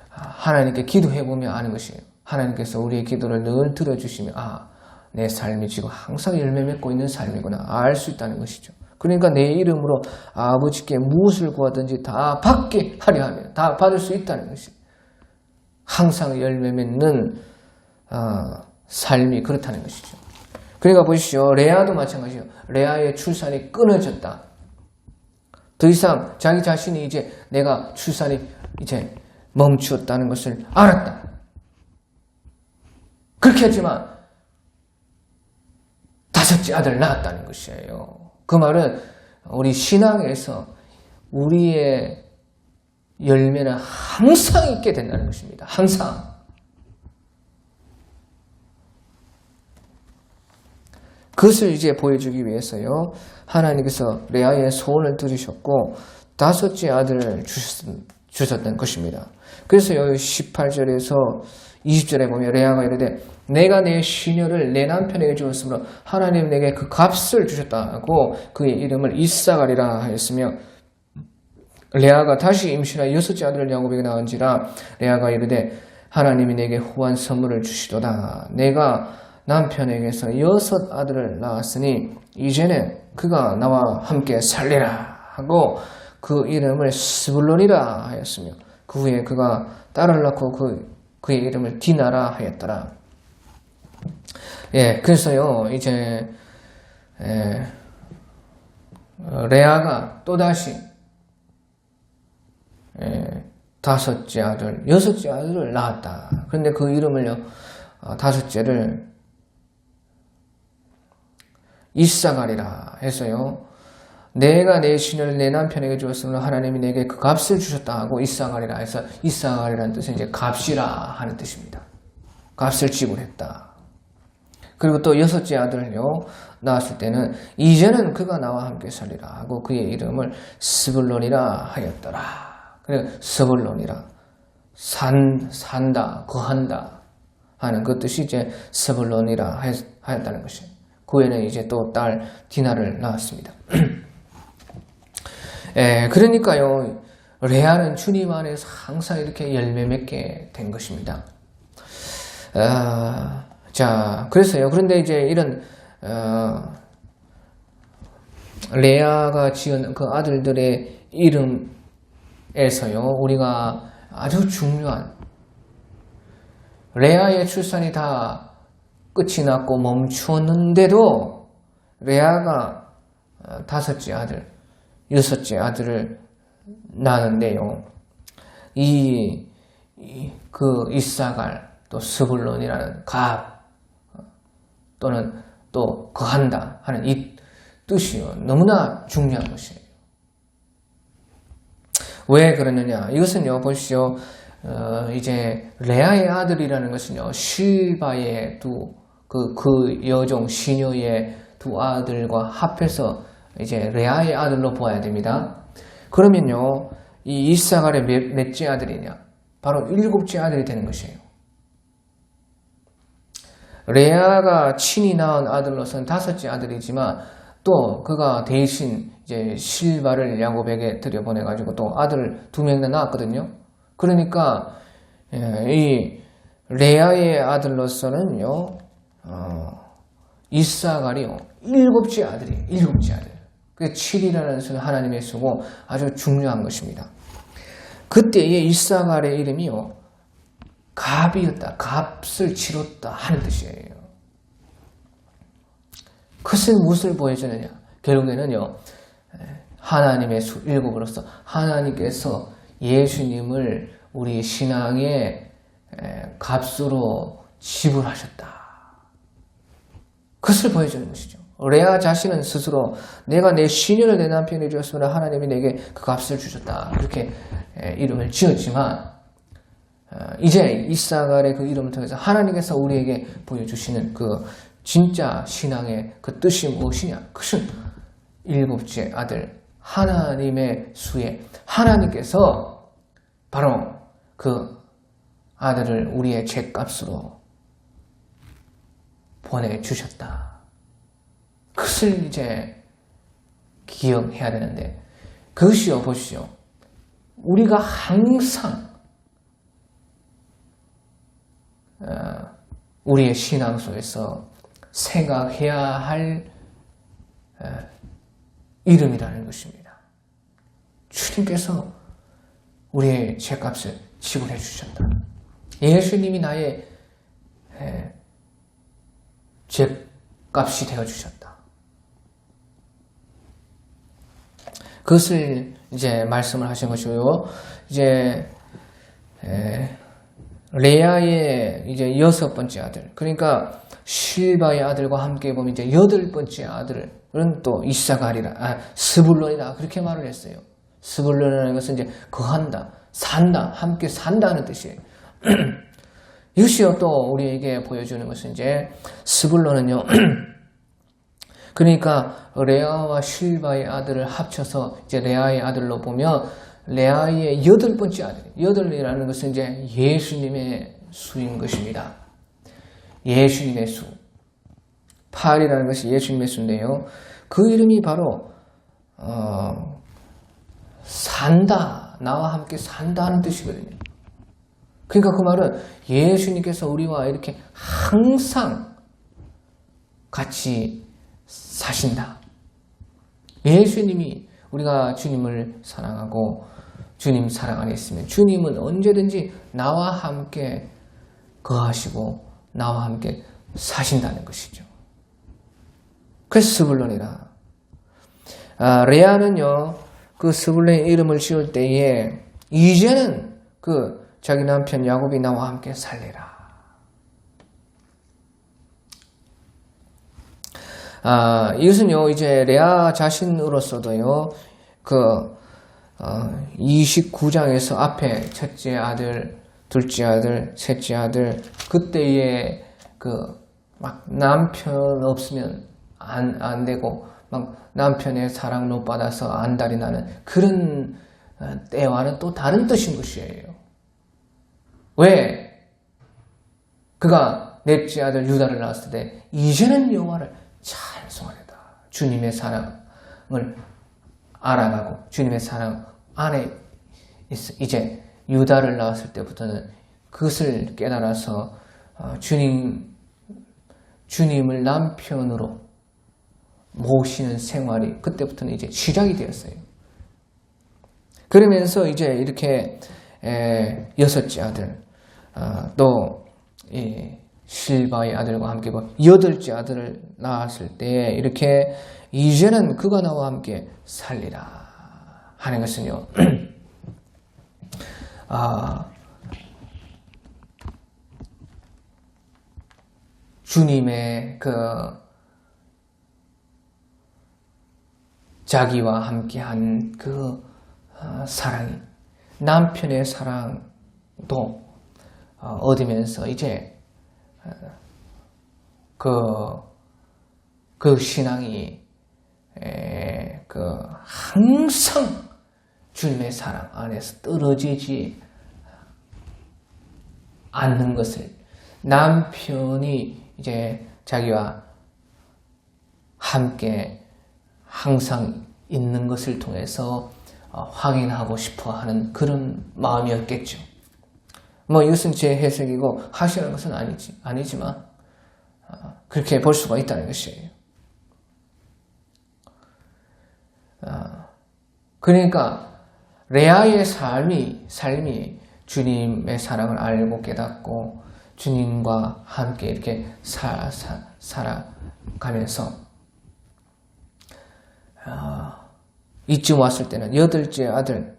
하나님께 기도해보면 아는 것이에요. 하나님께서 우리의 기도를 늘 들어주시면 내 삶이 지금 항상 열매 맺고 있는 삶이구나 알 수 있다는 것이죠. 그러니까 내 이름으로 아버지께 무엇을 구하든지 다 받게 하려 하면 다 받을 수 있다는 것이 항상 열매 맺는 삶이 그렇다는 것이죠. 그러니까 보십시오. 레아도 마찬가지예요. 레아의 출산이 끊어졌다. 더 이상 자기 자신이 이제 내가 출산이 이제 멈추었다는 것을 알았다. 그렇게 하지만 5째 아들을 낳았다는 것이에요. 그 말은 우리 신앙에서 우리의 열매는 항상 있게 된다는 것입니다. 항상. 그것을 이제 보여주기 위해서요, 하나님께서 레아의 소원을 들으셨고 5째 아들을 주셨던 것입니다. 그래서 여기 18절에서 20절에 보면 레아가 이르되 내가 내 시녀를 내 남편에게 주었으므로 하나님 내게 그 값을 주셨다고 그의 이름을 이삭아리라 하였으며 레아가 다시 임신하여 6째 아들을 야곱에게 낳은지라 레아가 이르되 하나님이 내게 후한 선물을 주시도다. 내가 남편에게서 6 아들을 낳았으니 이제는 그가 나와 함께 살리라 하고 그 이름을 스불론이라 하였으며 그 후에 그가 딸을 낳고 그의 이름을 디나라 하였더라. 그래서요 이제 레아가 또다시 5째 아들, 6째 아들을 낳았다. 그런데 그 이름을요 5째를 이삭아리라 해서요, 내가 내 신을 내 남편에게 주었으므로 하나님이 내게 그 값을 주셨다 하고 이삭아리라 해서 이삭아리라는 뜻은 이제 값이라 하는 뜻입니다. 값을 지불했다. 그리고 또 6째 아들을요 낳았을 때는 이제는 그가 나와 함께 살리라 하고 그의 이름을 스불론이라 하였더라. 그래서 스불론이라 산다, 거한다 하는 그 뜻이 이제 스불론이라 하였다는 것이에요. 그 후에는 이제 또 딸 디나를 낳았습니다. 그러니까요, 레아는 주님 안에서 항상 이렇게 열매 맺게 된 것입니다. 자, 그래서요. 그런데 이제 이런, 레아가 지은 그 아들들의 이름에서요, 우리가 아주 중요한, 레아의 출산이 다 끝이 났고 멈추었는데도, 레아가 다섯째 아들, 여섯째 아들을 낳는데요. 그 이사갈, 또 스불론이라는 갑, 또는 또 거한다 하는 이 뜻이요. 너무나 중요한 것이에요. 왜 그러느냐? 이것은요, 보시오. 이제 레아의 아들이라는 것은요, 실바의 그 여종 시녀의 두 아들과 합해서 이제 레아의 아들로 보아야 됩니다. 그러면요, 이 이사갈의 몇째 아들이냐? 바로 일곱째 아들이 되는 것이에요. 레아가 친히 낳은 아들로서는 다섯째 아들이지만 또 그가 대신 이제 실바를 야곱에게 들여보내가지고 또 아들 2명이나 낳았거든요. 그러니까 이 레아의 아들로서는요, 이사갈이요, 일곱째 아들이에요. 그 7이라는 수는 하나님의 수고 아주 중요한 것입니다. 그때의 이사갈의 이름이요, 갑이었다. 값을 치렀다 하는 뜻이에요. 그것은 무엇을 보여주느냐? 결국에는요, 하나님의 수 7으로서 하나님께서 예수님을 우리 신앙의 값으로 지불하셨다. 그것을 보여주는 것이죠. 레아 자신은 스스로 내가 내 시녀를 내 남편이 주었으므로 하나님이 내게 그 값을 주셨다. 그렇게 이름을 지었지만 이제 이사갈의 그 이름을 통해서 하나님께서 우리에게 보여주시는 그 진짜 신앙의 그 뜻이 무엇이냐? 그것은 일곱째 아들 하나님의 수에 하나님께서 바로 그 아들을 우리의 죄값으로 보내주셨다. 그것을 이제 기억해야 되는데, 그것이요, 보시오. 우리가 항상 우리의 신앙 속에서 생각해야 할 이름이라는 것입니다. 주님께서 우리의 죄값을 지불해 주셨다. 예수님이 나의 죄값이 되어 주셨다. 그것을 이제 말씀을 하신 것이고요. 이제 레아의 이제 6번째 아들, 그러니까 실바의 아들과 함께 보면 이제 8번째 아들은 또 이사갈이라, 스불론이다, 그렇게 말을 했어요. 스불론이라는 것은 이제 거한다, 산다, 함께 산다는 뜻이에요. 이것이요, 또 우리에게 보여주는 것은 이제 스불론은요, 그러니까 레아와 실바의 아들을 합쳐서 이제 레아의 아들로 보면 레아의 8번째 아들, 8이라는 것은 이제 예수님의 수인 것입니다. 예수님의 수. 8이라는 것이 예수님의 수인데요. 그 이름이 바로 산다, 나와 함께 산다는 뜻이거든요. 그러니까 그 말은 예수님께서 우리와 이렇게 항상 같이 사신다. 예수님이 우리가 주님을 사랑하고 주님 사랑 안에 있으면 주님은 언제든지 나와 함께 거하시고 나와 함께 사신다는 것이죠. 그래서 스불론이라. 레아는요, 그 스불론의 이름을 지을 때에 이제는 그 자기 남편 야곱이 나와 함께 살리라. 이것은요, 이제 레아 자신으로서도요, 29장에서 앞에 첫째 아들, 둘째 아들, 셋째 아들, 그때에 막 남편 없으면 안 되고, 막 남편의 사랑 못 받아서 안달이 나는 그런 때와는 또 다른 뜻인 것이에요. 왜? 그가 넷째 아들 유다를 낳았을 때, 이제는 여호와를 찬송하리다. 주님의 사랑을 알아가고 주님의 사랑 안에 이제 유다를 낳았을 때부터는 그것을 깨달아서 주님을 남편으로 모시는 생활이 그때부터는 이제 시작이 되었어요. 그러면서 이제 이렇게 여섯째 아들, 또 실바의 아들과 함께 여덟째 아들을 낳았을 때 이렇게 이제는 그가 나와 함께 살리라 하는 것은요. 주님의 그 자기와 함께한 그 사랑이 남편의 사랑도 얻으면서 이제 그 신앙이 항상 주님의 사랑 안에서 떨어지지 않는 것을 남편이 이제 자기와 함께 항상 있는 것을 통해서 확인하고 싶어 하는 그런 마음이었겠죠. 이것은 제 해석이고 하시는 것은 아니지만 그렇게 볼 수가 있다는 것이에요. 그러니까 레아의 삶이 주님의 사랑을 알고 깨닫고 주님과 함께 이렇게 살아가면서 이쯤 왔을 때는 여덟째 아들,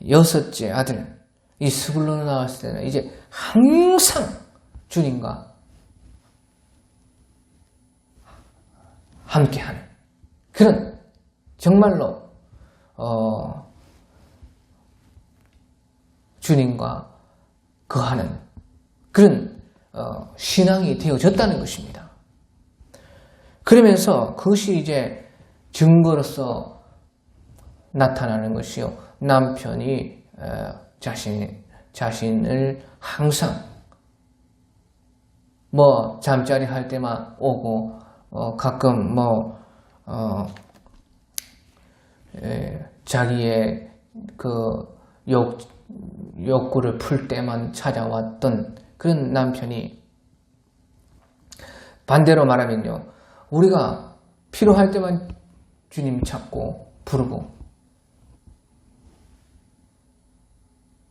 여섯째 아들, 이 스불론을 나왔을 때는 이제 항상 주님과 함께하는 그런 정말로 주님과 거하는 그런 신앙이 되어졌다는 것입니다. 그러면서 그것이 이제 증거로서 나타나는 것이요. 남편이 자신을 항상 잠자리 할 때만 오고 가끔 자기의 그 욕구를 풀 때만 찾아왔던 그런 남편이 반대로 말하면요. 우리가 필요할 때만 주님 찾고 부르고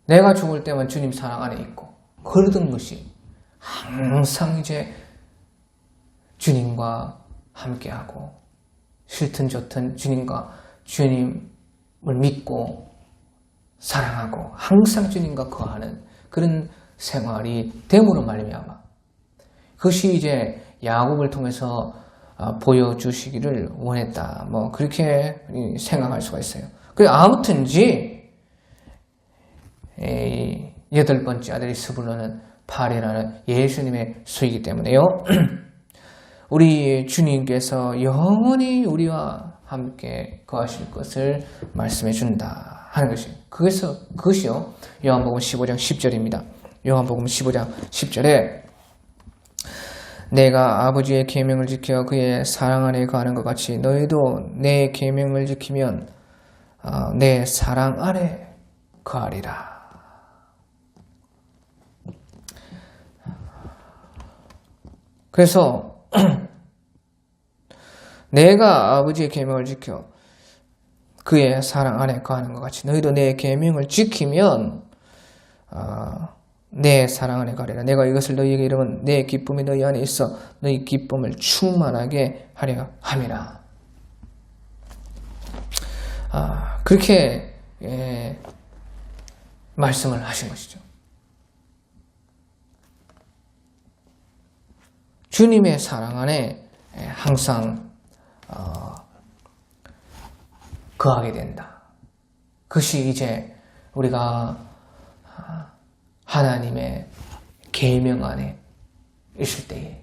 내가 죽을 때만 주님 사랑 안에 있고 그러던 것이 항상 이제 주님과 함께하고 싫든 좋든 주님을 믿고 사랑하고 항상 주님과 거하는 그런 생활이 됨으로 말미암아 그것이 이제 야곱을 통해서 보여주시기를 원했다. 그렇게 생각할 수가 있어요. 아무튼지 여덟 번째 아들이 스불론은 팔이라는 예수님의 수이기 때문에요. 우리 주님께서 영원히 우리와 함께 거하실 것을 말씀해 준다 하는 것이에요. 그것이요. 요한복음 15장 10절입니다. 요한복음 15장 10절에 내가 아버지의 계명을 지켜 그의 사랑 안에 거하는 것 같이 너희도 내 계명을 지키면 내 사랑 안에 거하리라. 그래서 내가 아버지의 계명을 지켜 그의 사랑 안에 거하는 것 같이 너희도 내 계명을 지키면 내 사랑 안에 거하리라. 내가 이것을 너희에게 이르면 내 기쁨이 너희 안에 있어 너희 기쁨을 충만하게 하려 함이라. 그렇게 말씀을 하신 것이죠. 주님의 사랑 안에 항상 거하게 된다. 그것이 이제 우리가 하나님의 계명 안에 있을 때에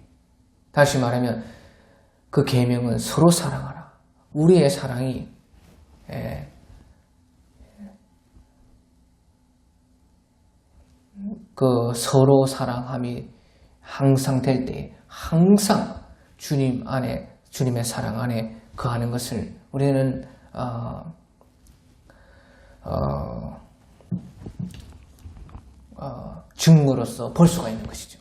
다시 말하면 그 계명은 서로 사랑하라. 우리의 사랑이 그 서로 사랑함이 항상 될 때에 항상 주님 안에 주님의 사랑 안에 거하는 것을 우리는 증거로서 볼 수가 있는 것이죠.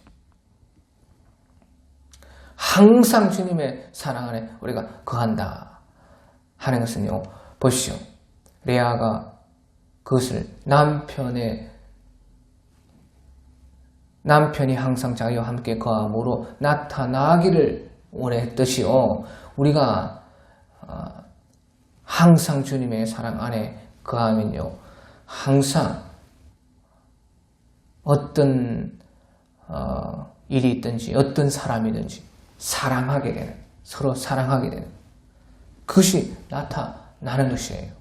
항상 주님의 사랑 안에 우리가 거한다 하는 것은요, 보시오. 레아가 그것을 남편이 항상 자기와 함께 거함으로 나타나기를 원했듯이요, 우리가 항상 주님의 사랑 안에 거하면요, 항상 어떤 일이 있든지 어떤 사람이든지 사랑하게 되는, 서로 사랑하게 되는 그것이 나타나는 것이에요.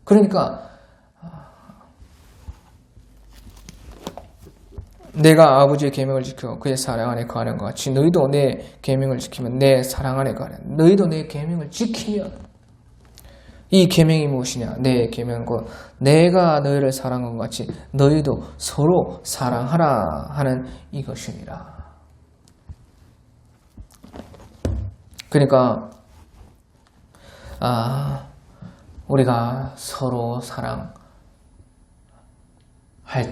그러니까 내가 아버지의 계명을 지켜 그의 사랑 안에 거하는 것 같이 너희도 내 계명을 지키면 내 사랑 안에 거하는, 너희도 내 계명을 지키면, 이 계명이 무엇이냐? 내 계명은 내가 너희를 사랑한 것 같이 너희도 서로 사랑하라 하는 이것이니라. 그러니까 우리가 서로 사랑할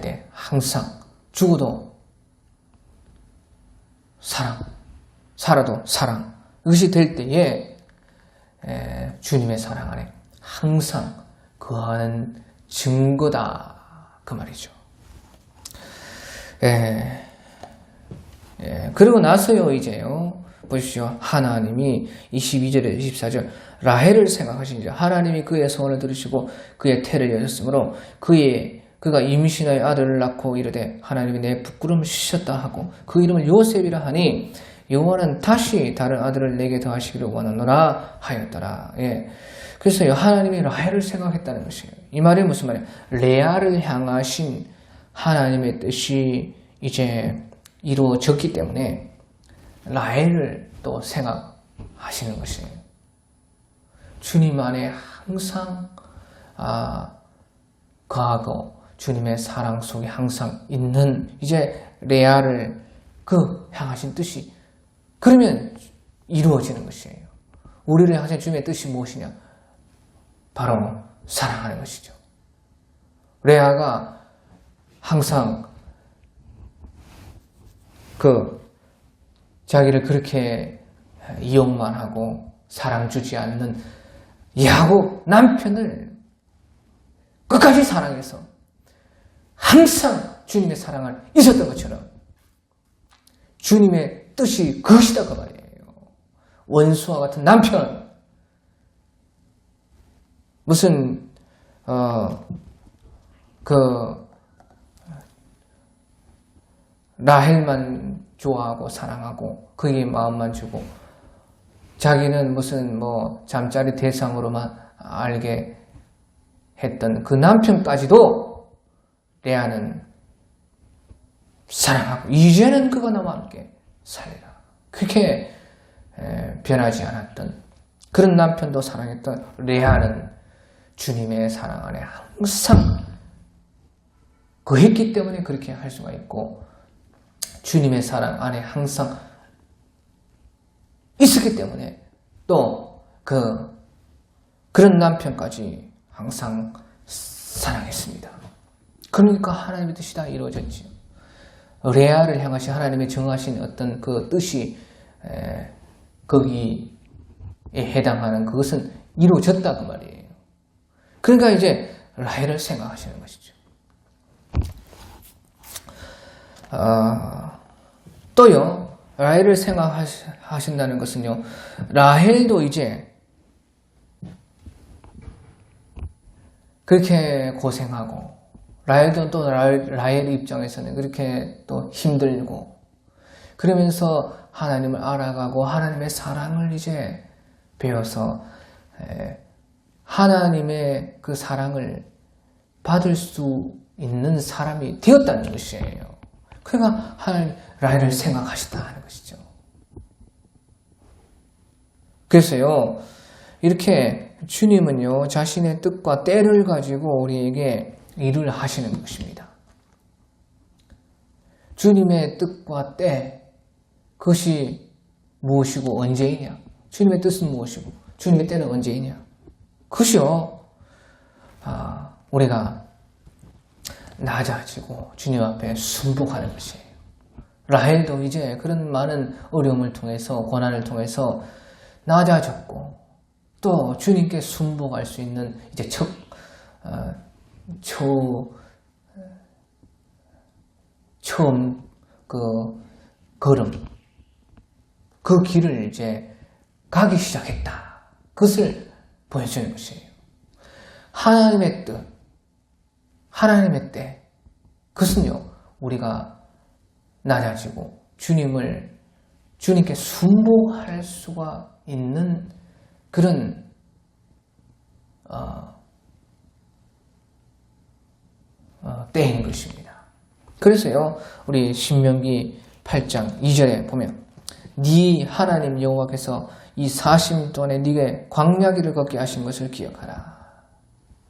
때 항상 죽어도 사랑, 살아도 사랑, 이것이 될 때에 주님의 사랑 안에 항상 거하는 증거다 그 말이죠. 그리고 나서요, 이제요, 보십시오. 하나님이 22절에 24절 라헬을 생각하시니라. 하나님이 그의 소원을 들으시고 그의 태를 여셨으므로 그가 임신하여 아들을 낳고 이르되 하나님이 내 부끄러움을 씻었다 하고 그 이름을 요셉이라 하니 여호와는 다시 다른 아들을 내게 더하시기를 원하노라 하였더라. 그래서 하나님이 라헬을 생각했다는 것이에요. 이 말이 무슨 말이에요? 레아를 향하신 하나님의 뜻이 이제 이루어졌기 때문에 라헬을 또 생각하시는 것이에요. 주님 안에 항상 거하고 주님의 사랑 속에 항상 있는 이제 레아를 향하신 뜻이 그러면 이루어지는 것이에요. 우리를 향하신 주님의 뜻이 무엇이냐? 바로 사랑하는 것이죠. 레아가 항상 자기를 그렇게 이용만 하고 사랑 주지 않는 야곱 남편을 끝까지 사랑해서 항상 주님의 사랑을 있었던 것처럼 주님의 뜻이 그것이다 그 말이에요. 원수와 같은 남편, 무슨 라헬만 좋아하고 사랑하고 그의 마음만 주고 자기는 무슨 잠자리 대상으로만 알게 했던 그 남편까지도 레아는 사랑하고 이제는 그가 나와 함께 살리라. 그렇게 변하지 않았던 그런 남편도 사랑했던 레아는 주님의 사랑 안에 항상 거했기 때문에 그렇게 할 수가 있고 주님의 사랑 안에 항상 있었기 때문에 또 그런 남편까지 항상 사랑했습니다. 그러니까 하나님의 뜻이 다 이루어졌죠. 레아를 향하신 하나님의 정하신 어떤 그 뜻이 거기에 해당하는 그것은 이루어졌다 그 말이에요. 그러니까 이제 라헬을 생각하시는 것이죠. 또요, 라헬을 생각하신다는 것은요, 라헬도 이제 그렇게 고생하고 라헬도 또 라헬 입장에서는 그렇게 또 힘들고 그러면서 하나님을 알아가고 하나님의 사랑을 이제 배워서 하나님의 그 사랑을 받을 수 있는 사람이 되었다는 것이에요. 그러니까 하나님 라헬을 생각하시다 하는 것이죠. 그래서요, 이렇게 주님은요, 자신의 뜻과 때를 가지고 우리에게 일을 하시는 것입니다. 주님의 뜻과 때, 그것이 무엇이고 언제이냐? 주님의 뜻은 무엇이고 주님의 때는 언제이냐? 그것이요, 우리가 낮아지고 주님 앞에 순복하는 것이에요. 라헬도 이제 그런 많은 어려움을 통해서, 고난을 통해서 낮아졌고 또 주님께 순복할 수 있는 이제 처음 그 걸음, 그 길을 이제 가기 시작했다. 그것을 보여주는 것이에요. 하나님의 뜻, 하나님의 때, 그것은요, 우리가 낮아지고 주님께 순복할 수가 있는 그런 때인 것입니다. 그래서요, 우리 신명기 8장 2절에 보면 네 하나님 여호와께서 이 40년 동안에 네게 광야길을 걷게 하신 것을 기억하라.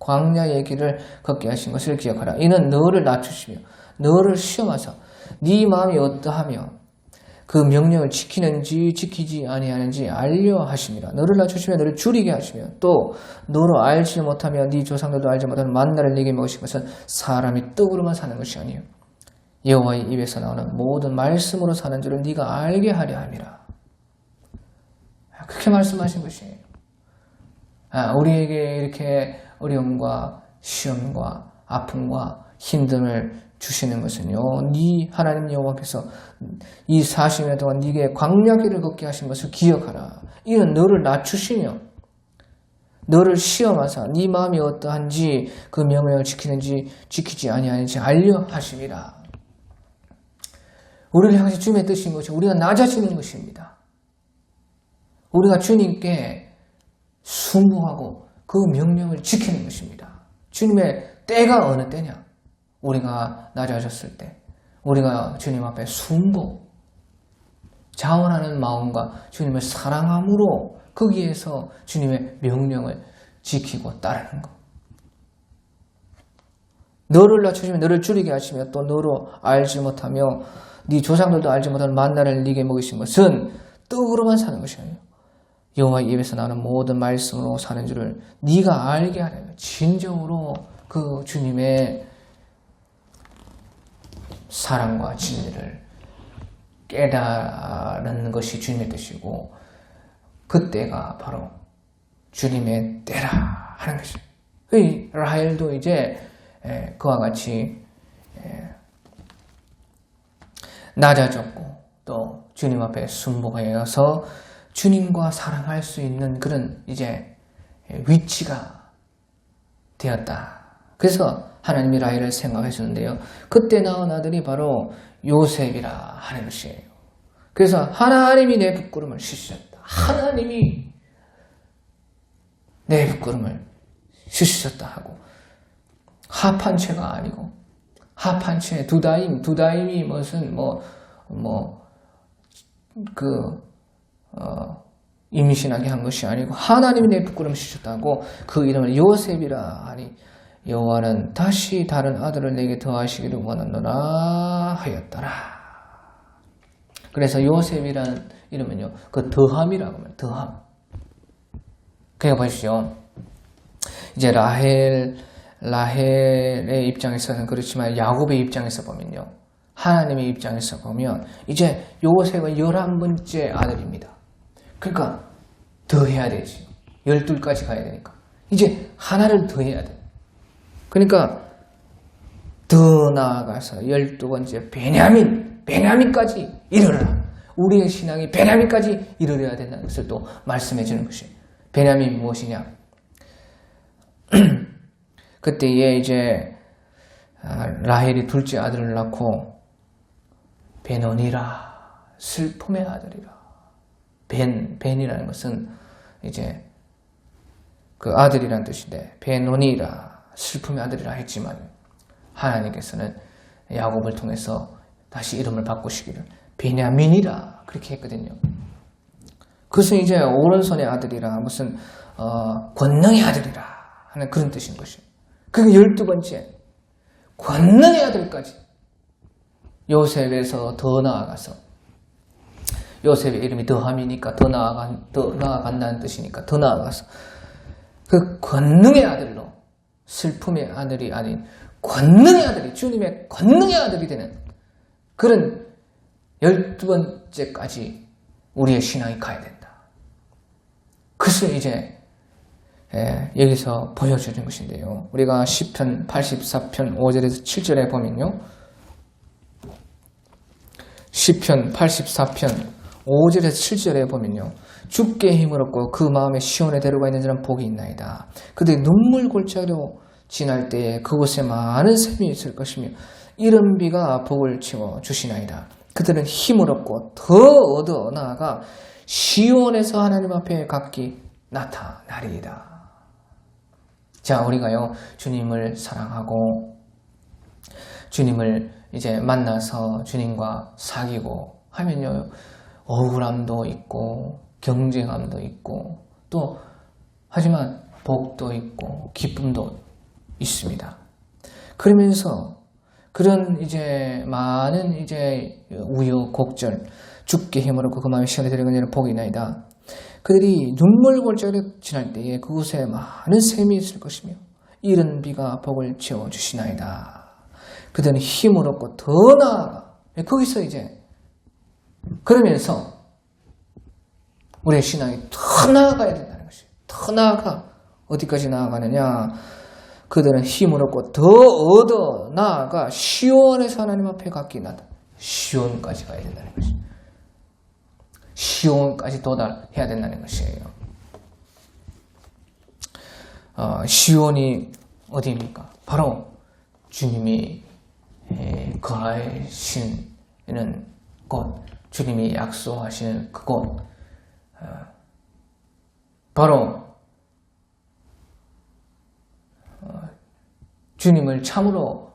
광야의 길을 걷게 하신 것을 기억하라. 이는 너를 낮추시며 너를 시험하사 네 마음이 어떠하며 그 명령을 지키는지 지키지 아니하는지 알려 하심이라. 너를 낮추시며 너를 줄이게 하시며 또 너로 알지 못하며 네 조상들도 알지 못하는 만나를 네게 먹으신 것은 사람이 떡으로만 사는 것이 아니요 여호와의 입에서 나오는 모든 말씀으로 사는 줄을 네가 알게 하려 함이라. 그렇게 말씀하신 것이에요. 우리에게 이렇게 어려움과 시험과 아픔과 힘듦을 주시는 것은요, 네 하나님 여호와께서 이 40년 동안 네게 광야길을 걷게 하신 것을 기억하라. 이는 너를 낮추시며 너를 시험하사 네 마음이 어떠한지 그 명령을 지키는지 지키지 아니하는지 알려 하심이라. 우리를 향해서 주님의 뜻인 것이 우리가 낮아지는 것입니다. 우리가 주님께 순종하고 그 명령을 지키는 것입니다. 주님의 때가 어느 때냐? 우리가 낮아졌을 때, 우리가 주님 앞에 순복, 자원하는 마음과 주님을 사랑함으로 거기에서 주님의 명령을 지키고 따르는 것. 너를 낮추시며 너를 줄이게 하시며 또 너로 알지 못하며 네 조상들도 알지 못하는 만나를 네게 먹이신 것은 떡으로만 사는 것이 아니에요. 여호와의 입에서 나오는 모든 말씀으로 사는 줄을 네가 알게 하려면 진정으로 그 주님의 사랑과 진리를 깨달는 것이 주님의 뜻이고 그때가 바로 주님의 때라 하는 것이에요. 라헬도 이제 그와 같이 낮아졌고 또 주님 앞에 순복하여서 주님과 사랑할 수 있는 그런 이제 위치가 되었다. 그래서 하나님이 라헬을 생각해 주는데요. 그때 낳은 아들이 바로 요셉이라 하는 것이에요. 그래서 하나님이 내 부끄럼을 씻으셨다. 하나님이 내 부끄럼을 씻으셨다 하고 합한 채가 아니고 합한 채 두다임이 무슨 임신하게 한 것이 아니고 하나님이 내 부끄럼을 씻으셨다고 그 이름을 요셉이라 하니 여호와는 다시 다른 아들을 내게 더하시기를 원하노라 하였더라. 그래서 요셉이라는 이름은요, 그 더함이라고 합니다. 더함. 그러니까 보십시오. 이제 라헬의 입장에서는 그렇지만 야곱의 입장에서 보면요, 하나님의 입장에서 보면 이제 요셉은 11번째 아들입니다. 그러니까 더 해야 되지. 12까지 가야 되니까. 이제 하나를 더 해야 돼. 그러니까 더 나아가서 12번째 베냐민까지 이르라. 우리의 신앙이 베냐민까지 이르러야 된다는 것을 또 말씀해 주는 것이에요. 베냐민이 무엇이냐? 그때에 이제 라헬이 둘째 아들을 낳고 베노니라, 슬픔의 아들이라. 벤이라는 것은 이제 그 아들이란 뜻인데 베노니라, 슬픔의 아들이라 했지만 하나님께서는 야곱을 통해서 다시 이름을 바꾸시기를 베냐민이라 그렇게 했거든요. 그것은 이제 오른손의 아들이라 무슨 권능의 아들이라 하는 그런 뜻인 것이에요. 그게 12번째 권능의 아들까지 요셉에서 더 나아가서 요셉의 이름이 더함이니까 더 나아간다는 뜻이니까 더 나아가서 그 권능의 아들로 슬픔의 아들이 아닌 권능의 아들이, 주님의 권능의 아들이 되는 그런 12번째까지 우리의 신앙이 가야 된다. 그것을 이제 여기서 보여주는 것인데요. 우리가 시편 84편 5절에서 7절에 보면요. 시편 84편 5절에서 7절에 보면요. 주께 힘을 얻고 그 마음에 시온에 데려가 있는 자는 복이 있나이다. 그들이 눈물 골짜기로 지날 때에 그곳에 많은 샘이 있을 것이며 이른 비가 복을 채워 주시나이다. 그들은 힘을 얻고 더 얻어 나아가 시온에서 하나님 앞에 각기 나타나리이다. 자, 우리가요, 주님을 사랑하고 주님을 이제 만나서 주님과 사귀고 하면요, 억울함도 있고 경쟁함도 있고 또 하지만 복도 있고 기쁨도 있습니다. 그러면서 그런 이제 많은 이제 우여곡절, 주께 힘을 얻고 그 마음에 시온에 데려가 있는 복이 있나이다. 그들이 눈물 골짜기를 지날 때에 그곳에 많은 샘이 있을 것이며 이른 비가 복을 채워 주시나이다. 그들은 힘을 얻고 더 나아가, 거기서 이제 그러면서 우리의 신앙이 더 나아가야 된다는 것이에요. 더 나아가. 어디까지 나아가느냐? 그들은 힘을 얻고 더 얻어 나아가 시온에서 하나님 앞에 각기 나다. 시온까지 가야 된다는 것이에요. 시온까지 도달해야 된다는 것이에요. 시온이 어디입니까? 바로 주님이 거하시는 곳, 주님이 약속하시는 그곳, 바로 주님을 참으로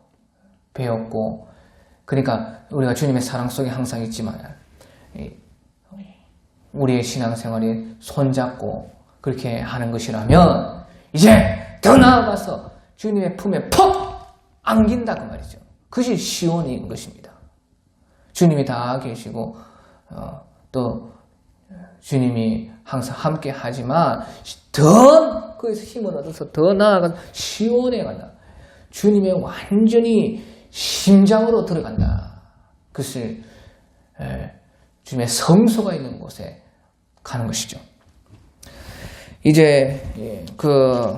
배웠고, 그러니까 우리가 주님의 사랑 속에 항상 있지만 우리의 신앙생활이 손잡고 그렇게 하는 것이라면 이제 더 나아가서 주님의 품에 퍽 안긴다 그 말이죠. 그것이 시온인 것입니다. 주님이 다 계시고 또 주님이 항상 함께 하지만 더 거기서 힘을 얻어서 더 나아가서 시온에 간다. 주님의 완전히 심장으로 들어간다. 그것을 주님의 성소가 있는 곳에 가는 것이죠. 이제 그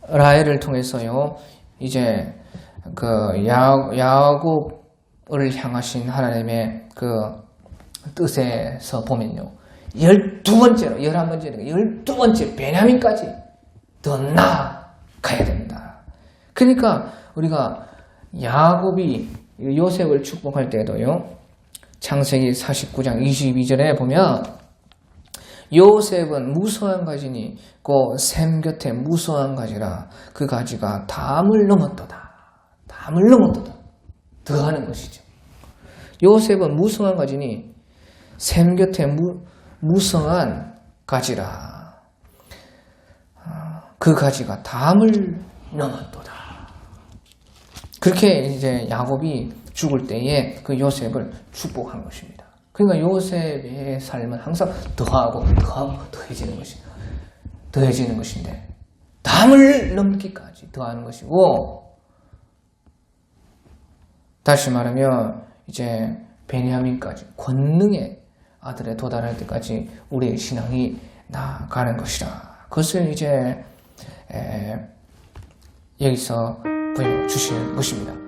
라헬을 통해서요, 이제 그 야곱을 향하신 하나님의 그 뜻에서 보면요, 12번째로 12번째 베냐민까지 더 나아가야 된다. 그러니까 우리가 야곱이 요셉을 축복할 때도요, 창세기 49장 22절에 보면 요셉은 무수한 가지니 그 샘 곁에 무수한 가지라 그 가지가 담을 넘었도다. 담을 넘었도다. 더 하는 것이죠. 요셉은 무수한 가지니 샘 곁에 무성한 가지라 그 가지가 담을 넘었도다. 그렇게 이제 야곱이 죽을 때에 그 요셉을 축복한 것입니다. 그러니까 요셉의 삶은 항상 더하고 더해지는 것인데 담을 넘기까지 더하는 것이고, 다시 말하면 이제 베냐민까지 권능의 아들에 도달할 때까지 우리의 신앙이 나아가는 것이라. 그것을 이제 여기서 보여주시는 것입니다.